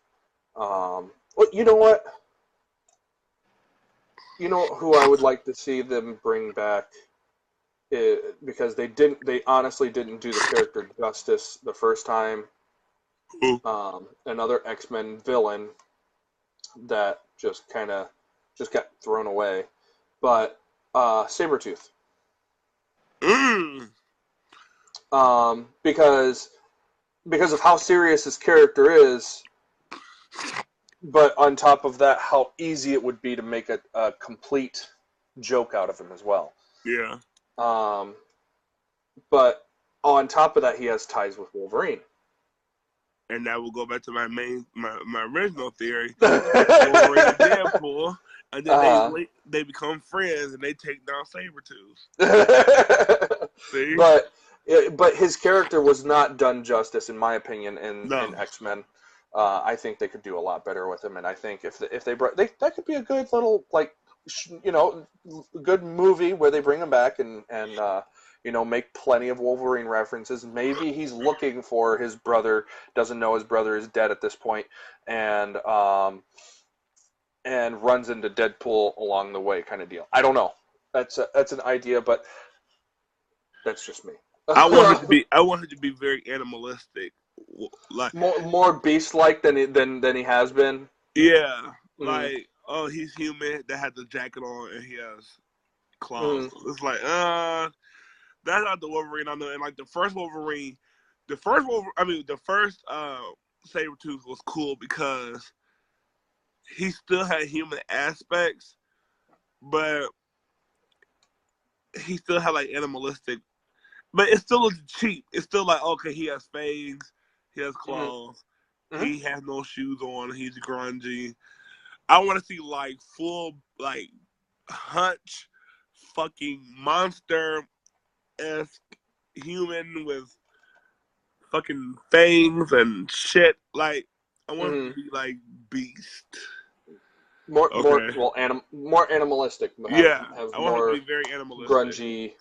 Well, you know what? You know who I would like to see them bring back because they honestly didn't do the character justice the first time. Another X-Men villain that just got thrown away, but Sabretooth. Mm. Because of how serious his character is, but on top of that, how easy it would be to make a complete joke out of him as well. Yeah. Um, but on top of that, he has ties with Wolverine. And that will go back to my original theory. Wolverine and Deadpool, and then they become friends and they take down Sabretooth. See? But his character was not done justice, in my opinion, in X-Men. I think they could do a lot better with him, and I think if they brought that could be a good little good movie where they bring him back and make plenty of Wolverine references. Maybe he's looking for his brother, doesn't know his brother is dead at this point, and runs into Deadpool along the way, kind of deal. I don't know. That's an idea, but that's just me. I want it to be very animalistic, like more beast-like than he has been. Yeah, Mm. like he's human that has the jacket on and he has claws. Mm. It's like that's not the Wolverine I know. And like the first Sabretooth was cool because he still had human aspects, but he still had like animalistic. But it still looks cheap. It's still like okay, he has fangs, he has claws, Mm-hmm. he has no shoes on, he's grungy. I want to see like full like hunch fucking monster-esque human with fucking fangs and shit. Like, I want him to be like Beast. More Okay. more animalistic. Yeah, Have I want him to more be very animalistic. grungy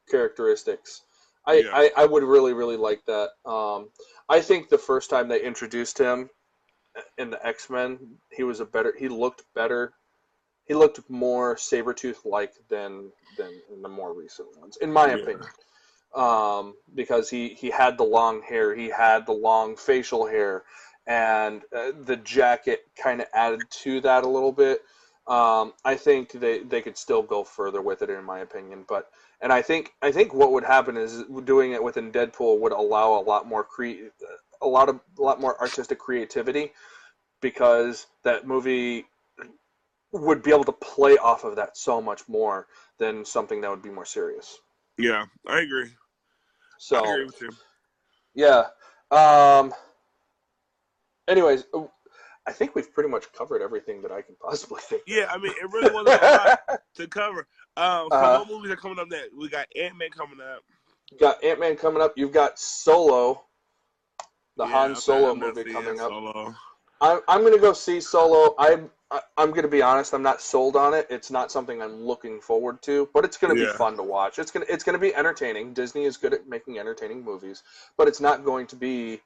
characteristics. Yeah. I would really like that. I think the first time they introduced him in the X-Men, he looked better. He looked more Sabretooth like than in the more recent ones, in my opinion. Because he had the long hair, he had the long facial hair, and the jacket kind of added to that a little bit. I think they could still go further with it, in my opinion. And I think what would happen is doing it within Deadpool would allow a lot more artistic creativity, because that movie would be able to play off of that so much more than something that would be more serious. Yeah, I agree. I So, agree with you. yeah. Anyways, I think we've pretty much covered everything that I can possibly think. Yeah, I mean, it really wasn't a lot to cover. So what movies are coming up next? We got Ant-Man coming up. You got Ant-Man coming up. You've got Solo, the Han Solo movie coming up. Solo. I'm gonna go see Solo. I'm gonna be honest. I'm not sold on it. It's not something I'm looking forward to, but it's gonna be fun to watch. It's gonna be entertaining. Disney is good at making entertaining movies, but it's not going to be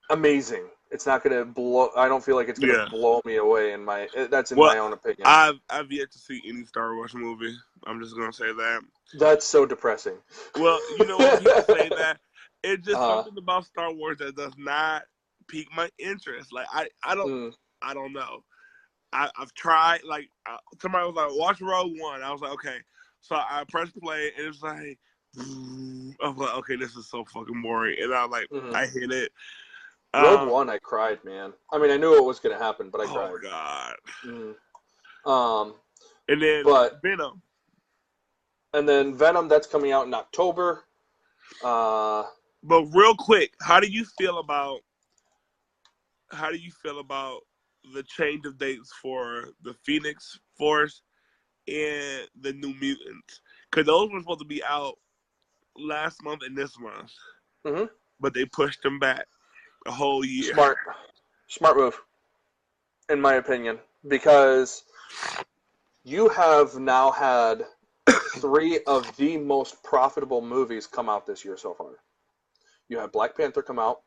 amazing. It's not gonna blow. I don't feel like it's gonna blow me away. That's in my own opinion. I've yet to see any Star Wars movie. I'm just gonna say that. That's so depressing. Well, you know what? People say that. It's just something about Star Wars that does not pique my interest. Like I don't know. I've tried. Like somebody was like, watch Rogue One. I was like, okay. So I pressed play, and it was like, I was like, okay, this is so fucking boring. And I was like, I hit it. Rogue One, I cried, man. I mean, I knew it was gonna happen, but I cried. Oh God. And then Venom. And then Venom, that's coming out in October. But real quick, how do you feel about the change of dates for the Phoenix Force and the New Mutants? Because those were supposed to be out last month and this month, but they pushed them back a whole year. Smart move, in my opinion, because you have now had 3 of the most profitable movies come out this year so far. You had Black Panther come out.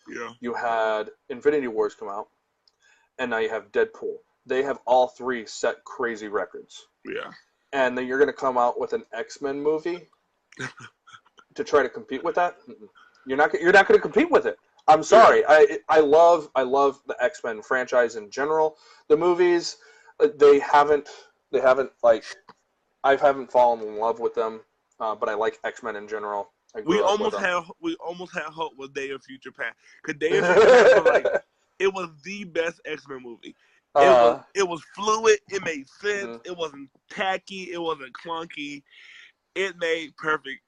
Yeah. You had Infinity Wars come out. And now you have Deadpool. They have all 3 set crazy records. Yeah. And then you're going to come out with an X-Men movie to try to compete with that? You're not going to compete with it. I'm sorry. Yeah. I love the X-Men franchise in general. The movies, they haven't like, I haven't fallen in love with them, but I like X-Men in general. We almost had hope with Day of Future Past, because Day of Future Past was like, it was the best X-Men movie. It was fluid. It made sense. It wasn't tacky. It wasn't clunky. It made perfectly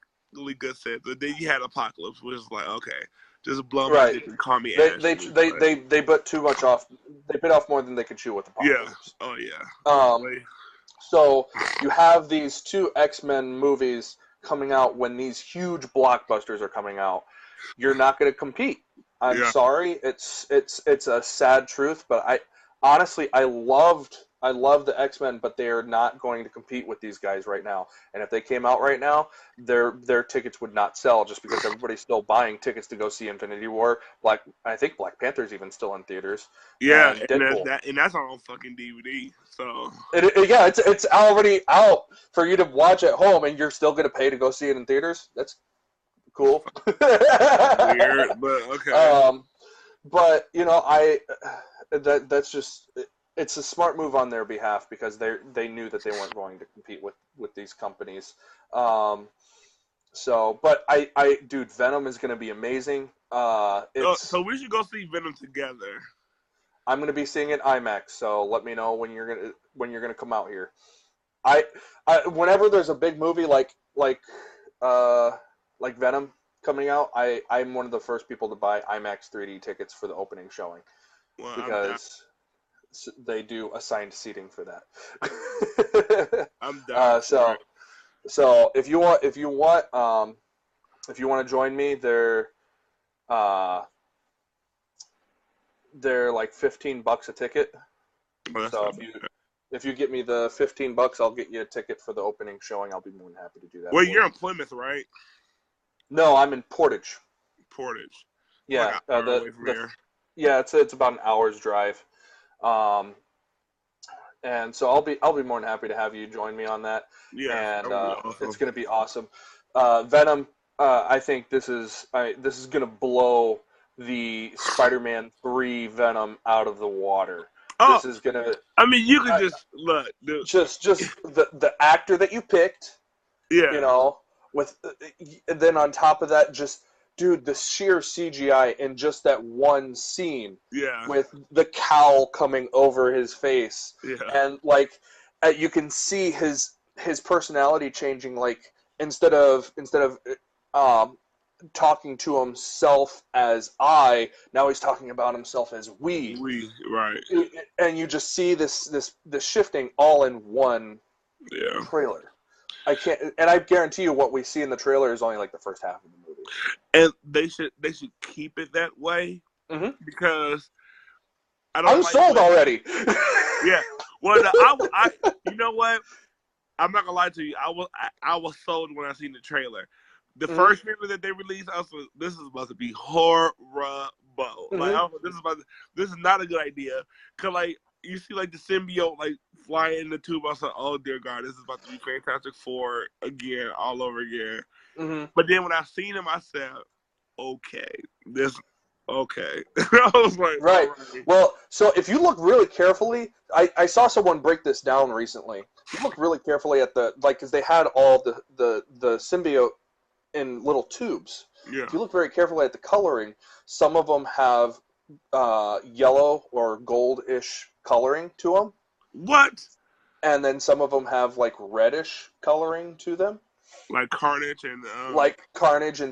good sense. And then you had Apocalypse, which is like, okay, just blow my dick and call me Ash. They bit too much off. They bit off more than they could chew with Apocalypse. Yeah. Oh yeah. So you have these 2 X-Men movies coming out when these huge blockbusters are coming out. You're not going to compete. I'm sorry. It's a sad truth, but I love the X-Men, but they are not going to compete with these guys right now. And if they came out right now, their tickets would not sell, just because everybody's still buying tickets to go see Infinity War. I think Black Panther's even still in theaters. Yeah, and that's on fucking DVD. So it's already out for you to watch at home, and you're still gonna pay to go see it in theaters. That's cool. Weird, but okay. But that's just. It's a smart move on their behalf, because they knew that they weren't going to compete with these companies. But dude, Venom is going to be amazing. So we should go see Venom together. I'm going to be seeing it IMAX, so let me know when you're gonna come out here. Whenever there's a big movie like Venom coming out, I'm one of the first people to buy IMAX 3D tickets for the opening showing, because they do assigned seating for that. I'm down for it. So if you want to join me, they're like $15 a ticket. Oh, So if you get me the $15, I'll get you a ticket for the opening showing. I'll be more than happy to do that. Well, you're in Plymouth, right? No, I'm in Portage. Portage. Yeah, like away from here. Yeah, it's about an hour's drive. And so I'll be more than happy to have you join me on that. Yeah, and awesome. It's going to be awesome. Venom, I think this is going to blow the Spider-Man 3 Venom out of the water. Oh, this is going to. I mean, you can just look. Dude. Just the actor that you picked. Yeah. You know, and then on top of that, just. Dude, the sheer CGI in just that one scene, with the cowl coming over his face, and like you can see his personality changing. Like instead of talking to himself as I, now he's talking about himself as we. We, right? And you just see this shifting all in one trailer. I guarantee you, what we see in the trailer is only like the first half of the movie. And they should keep it that way, because I'm sold already. Yeah. Well, I you know what? I'm not gonna lie to you. I was sold when I seen the trailer. The first trailer that they released, I was like, this is about to be horrible. Like this is not a good idea. Cause like you see like the symbiote like flying in the tube. I was like, oh dear God, this is about to be Fantastic Four again, all over again. But then when I seen him, I said, okay. I was like, right. Well, so if you look really carefully, I saw someone break this down recently. If you look really carefully at because they had all the symbiote in little tubes. Yeah. If you look very carefully at the coloring, some of them have yellow or gold-ish coloring to them. What? And then some of them have like reddish coloring to them. Like Carnage and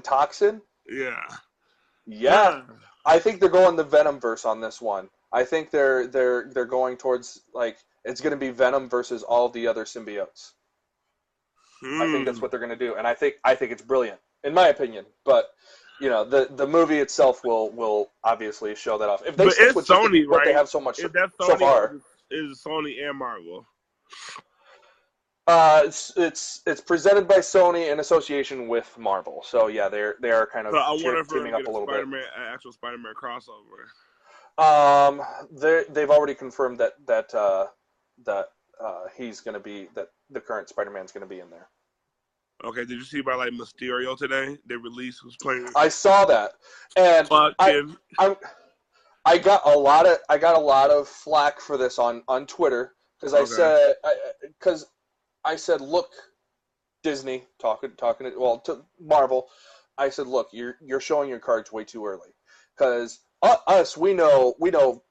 Toxin. Yeah. Yeah. I think they're going the Venomverse on this one. I think they're going towards like it's going to be Venom versus all the other symbiotes. I think that's what they're going to do, and I think it's brilliant in my opinion. But you know, the movie itself will obviously show that off. If they stick with Sony, what they have so much so far, is Sony and Marvel. It's presented by Sony in association with Marvel. So yeah, they are kind of teaming up a little bit. Actual Spider-Man crossover. They've already confirmed that he's going to be that the current Spider-Man's going to be in there. Okay, did you see about like Mysterio today? They released who's playing. I saw that, and I got a lot of flack for this on Twitter because I said, look, Disney talking to Marvel. I said, look, you're showing your cards way too early, because we know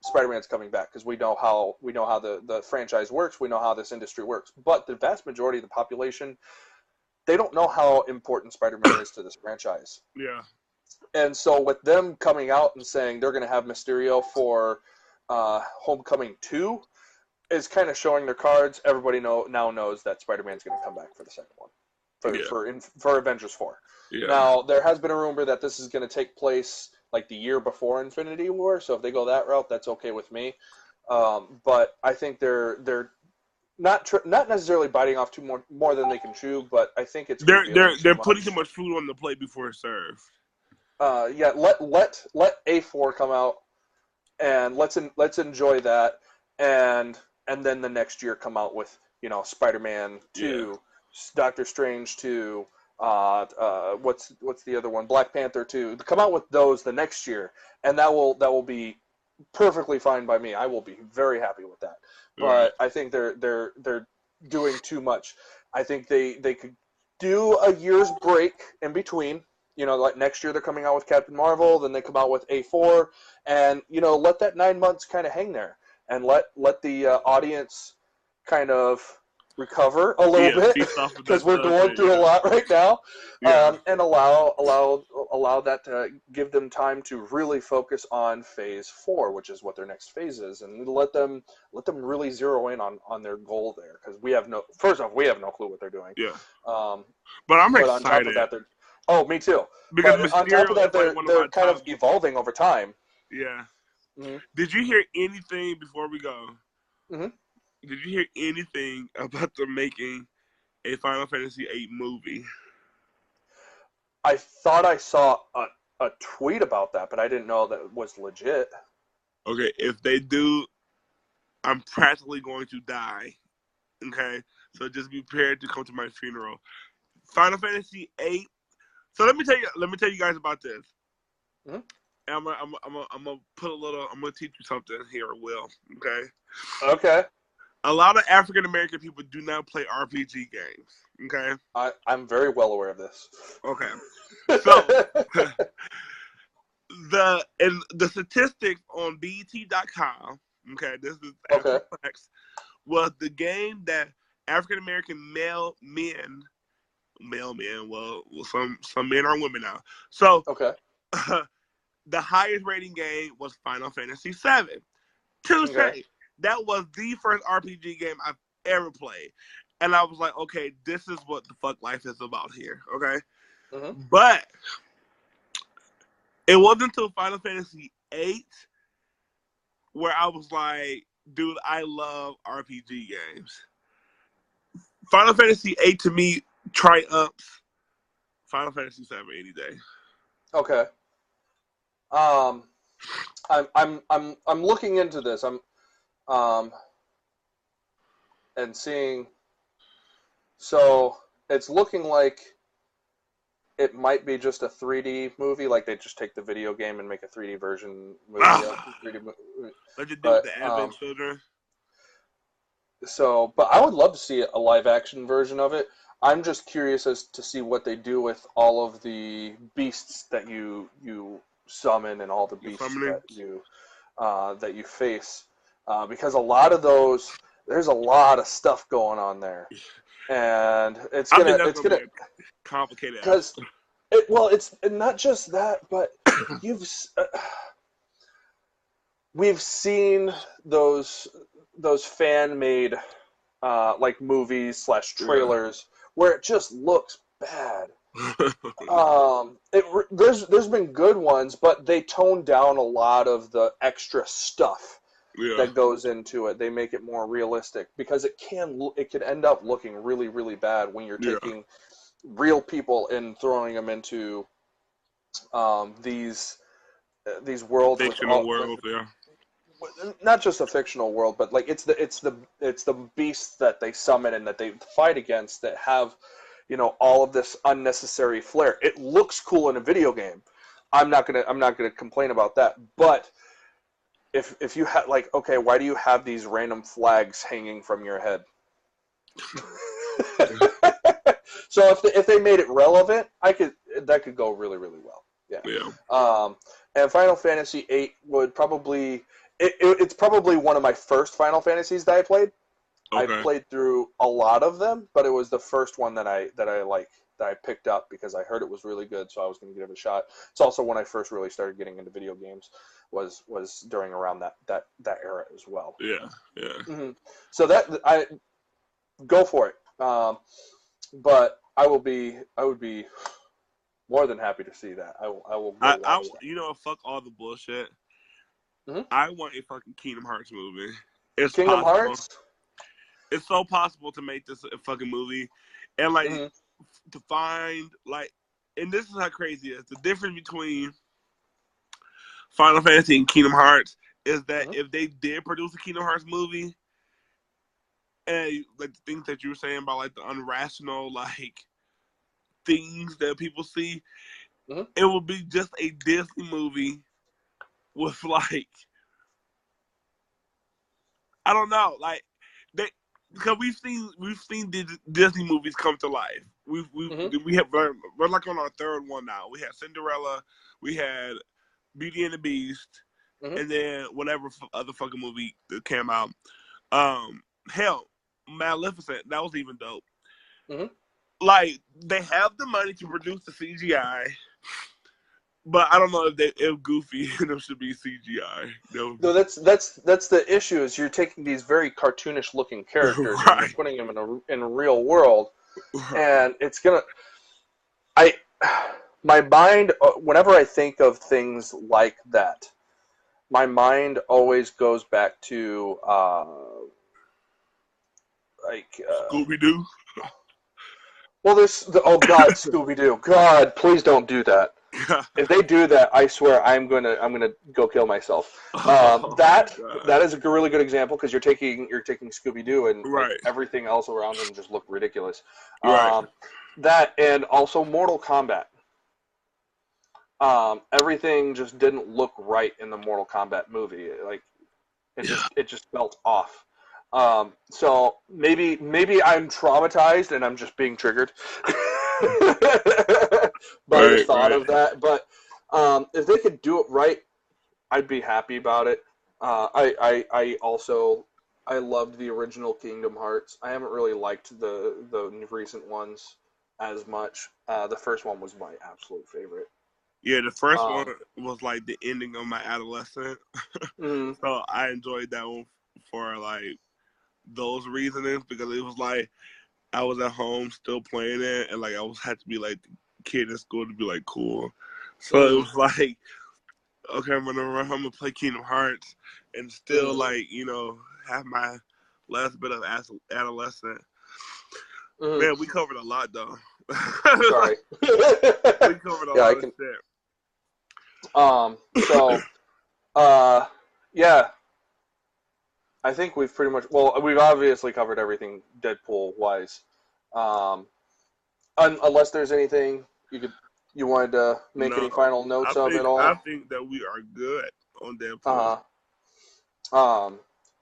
Spider-Man's coming back because we know how the franchise works. We know how this industry works. But the vast majority of the population, they don't know how important Spider-Man is to this franchise. Yeah. And so with them coming out and saying they're going to have Mysterio for Homecoming 2 is kind of showing their cards. Everybody now knows that Spider-Man's going to come back for the second one for Avengers 4. Yeah. Now, there has been a rumor that this is going to take place like the year before Infinity War, so if they go that route, that's okay with me. But I think they're not necessarily biting off more than they can chew, but I think it's they're putting too much food on the plate before it's served. Yeah, let A4 come out, and let's enjoy that, and then the next year come out with Spider-Man 2, Doctor Strange 2, what's the other one? Black Panther 2. Come out with those the next year, and that will be perfectly fine by me. I will be very happy with that. But I think they're doing too much. I think they could do a year's break in between. Like next year they're coming out with Captain Marvel, then they come out with A4, and let that 9 months kind of hang there, and let the audience kind of recover a little bit feast off of because that we're stuff. going through a lot right now, Yeah. and allow that to give them time to really focus on phase 4, which is what their next phase is, and let them really zero in on their goal there, because we have no clue what they're doing. Yeah. Um, But I'm but on top of excited that, me too. because But on top of Mysterio that, is like one of they're my kind top. of evolving over time. Yeah. Mm-hmm. Did you hear anything before we go? Mm-hmm. Did you hear anything about them making a Final Fantasy VIII movie? I thought I saw a tweet about that, but I didn't know that was legit. Okay, if they do, I'm practically going to die. Okay, so just be prepared to come to my funeral. Final Fantasy VIII. So let me tell you guys about this. Mm-hmm. And I'm gonna put a little. I'm gonna teach you something here, Will. Okay. Okay. A lot of African American people do not play RPG games. Okay. I'm very well aware of this. Okay. So the statistics on BET.com. Okay, this is actual facts. Was the game that African American male men, well, some men are women now. So Okay. the highest rating game was Final Fantasy VII. To Okay. say that was the first RPG game I've ever played, and I was like, okay, this is what the fuck life is about here. Okay, Mm-hmm. but it wasn't until Final Fantasy VIII where I was like, dude, I love RPG games. Final Fantasy VIII to me triumphs Final Fantasy VII any day. Okay. I'm looking into this. Um and seeing. So it's looking like it might be just a 3D movie, like they just take the video game and make a 3D version movie. 3D Like you do with but the Advent Children. but I would love to see a live action version of it. I'm just curious as to see what they do with all of the beasts that you summon and all the beasts that you face, because a lot of those, there's a lot of stuff going on there, and I think that's gonna be a complicated because it's not just that, but you've we've seen those fan made like movies / trailers where it just looks bad. There's been good ones, but they tone down a lot of the extra stuff that goes into it. They make it more realistic, because it can end up looking really, really bad when you're taking real people and throwing them into these worlds fictional worlds, not just a fictional world, but like it's the beasts that they summon and that they fight against that have, all of this unnecessary flair. It looks cool in a video game. I'm not gonna complain about that. But if you have, like, okay, why do you have these random flags hanging from your head? So if they made it relevant, that could go really, really well. Yeah. And Final Fantasy VIII would probably it's probably one of my first Final Fantasies that I played. Okay. I played through a lot of them, but it was the first one that I picked up because I heard it was really good, so I was going to give it a shot. It's also when I first really started getting into video games, was during around that era as well. Yeah. Mm-hmm. So that I go for it. But I would be more than happy to see that. I will go watch that. Fuck all the bullshit. Mm-hmm. I want a fucking Kingdom Hearts movie. It's Kingdom possible. Hearts? It's so possible to make this a fucking movie. And, like, to find, like, and this is how crazy it is. The difference between Final Fantasy and Kingdom Hearts is that if they did produce a Kingdom Hearts movie, and, like, the things that you were saying about, like, the unrational, like, things that people see, it would be just a Disney movie with, like, I don't know, like, because we've seen Disney movies come to life. We're like on our third one now. We had Cinderella, we had Beauty and the Beast, and then whatever other fucking movie that came out. Hell, Maleficent, that was even dope. Mm-hmm. Like, they have the money to produce the CGI, but I don't know if Goofy and them should be CGI. No, that's the issue. Is you're taking these very cartoonish looking characters and you're Right. putting them in a real world, and it's gonna. My mind, whenever I think of things like that, my mind always goes back to Scooby Doo. well, oh God, Scooby Doo, God, please don't do that. If they do that, I swear I'm gonna go kill myself. That is a really good example because you're taking Scooby Doo and like, Right. everything else around him just looked ridiculous. Right. That and also Mortal Kombat. Everything just didn't look right in the Mortal Kombat movie. Like it just felt off. So maybe I'm traumatized and I'm just being triggered by the thought of that. But if they could do it right, I'd be happy about it. I also loved the original Kingdom Hearts. I haven't really liked the recent ones as much. The first one was my absolute favorite. Yeah, the first one was like the ending of my adolescence. Mm-hmm. So I enjoyed that one for like those reasons because it was like I was at home still playing it and like I had to be like the kid in school to be like cool. So it was like, okay, I'm gonna play Kingdom Hearts and still like, have my last bit of adolescent. Man, we covered a lot though. Sorry. We covered a lot of shit. Yeah. I think we've pretty much, we've obviously covered everything Deadpool-wise. Unless there's anything you wanted to make any final notes of at all? I think that we are good on Deadpool.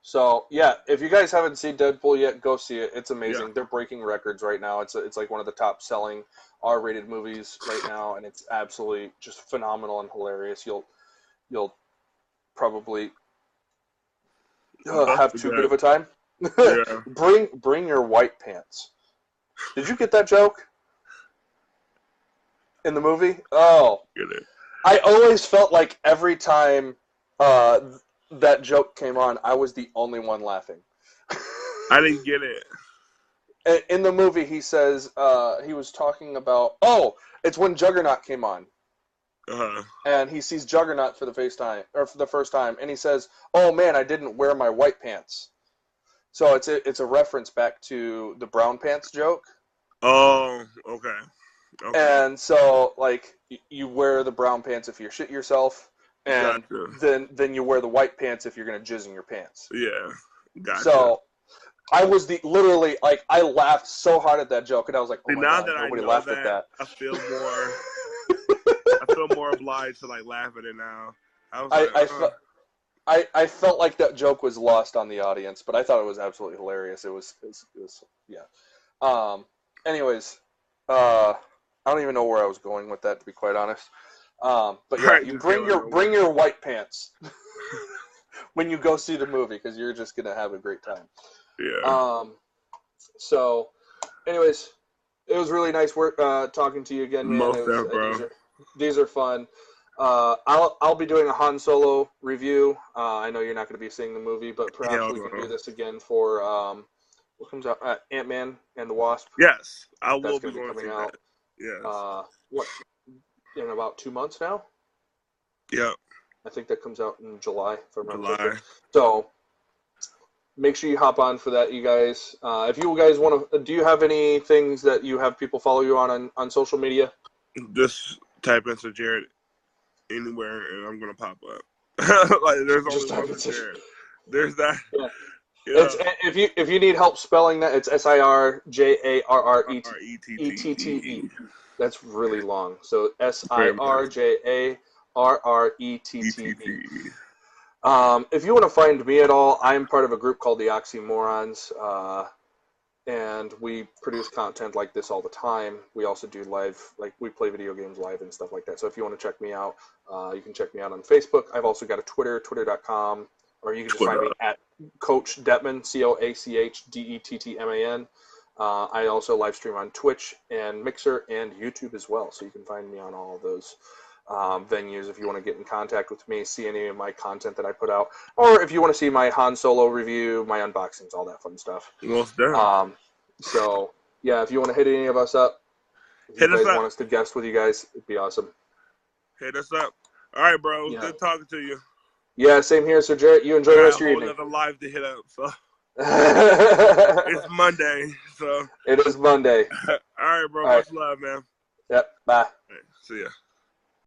So yeah, if you guys haven't seen Deadpool yet, go see it. It's amazing. Yeah. They're breaking records right now. It's like one of the top selling R-rated movies right now, and it's absolutely just phenomenal and hilarious. You'll probably have too good of a time. Yeah. Bring your white pants. Did you get that joke in the movie? Oh, Get it. I always felt like every time that joke came on, I was the only one laughing. I didn't get it. In the movie, he says he was talking about. Oh, it's when Juggernaut came on. And he sees Juggernaut for the first time, and he says, "Oh man, I didn't wear my white pants." So it's a reference back to the brown pants joke. Oh, okay. And so like you wear the brown pants if you shit yourself, and then you wear the white pants if you're gonna jizz in your pants. Yeah, gotcha. So I was literally like I laughed so hard at that joke, and I was like, "Oh my God, nobody laughed at that." I feel more obliged to like laugh at it now. I felt like that joke was lost on the audience, but I thought it was absolutely hilarious. It was yeah. Anyways, I don't even know where I was going with that, to be quite honest. But yeah, you bring your white pants when you go see the movie because you're just gonna have a great time. Yeah. So, anyways, it was really nice talking to you again, man. Bro. These are fun. I'll be doing a Han Solo review. I know you're not going to be seeing the movie, but perhaps we can do this again for what comes out, Ant-Man and the Wasp. Yes, I will be coming out. Yes. What, in about 2 months now? Yeah. I think that comes out in July, if I remember correctly. So make sure you hop on for that, you guys. If you guys want to, do you have any things that you have people follow you on social media? Just type in Sirjarett anywhere, and I'm gonna pop up. Like there's only one Sirjarett. There's that. Yeah. It's, if you need help spelling that, it's Sirjarrette. That's really long. So Sirjarrette. If you want to find me at all, I'm part of a group called the Oxymorons, and we produce content like this all the time. We also do live, like we play video games live and stuff like that. So if you want to check me out, you can check me out on Facebook. I've also got a Twitter, twitter.com or you can just find me at Coach Detman, CoachDettman. I also live stream on Twitch and Mixer and YouTube as well, so you can find me on all of those venues if you want to get in contact with me, see any of my content that I put out, or if you want to see my Han Solo review, my unboxings, all that fun stuff. Most definitely. So, yeah, if you want to hit any of us up, if you guys want us to guest with you guys, it'd be awesome. Hit us up. All right, bro. It was good talking to you. Yeah, same here, Sir Jarrett. You enjoy the rest of your evening. Another live to hit up, so. It's Monday, so. It is Monday. All right, bro. Much love, man. Yep. Bye. Right, see ya.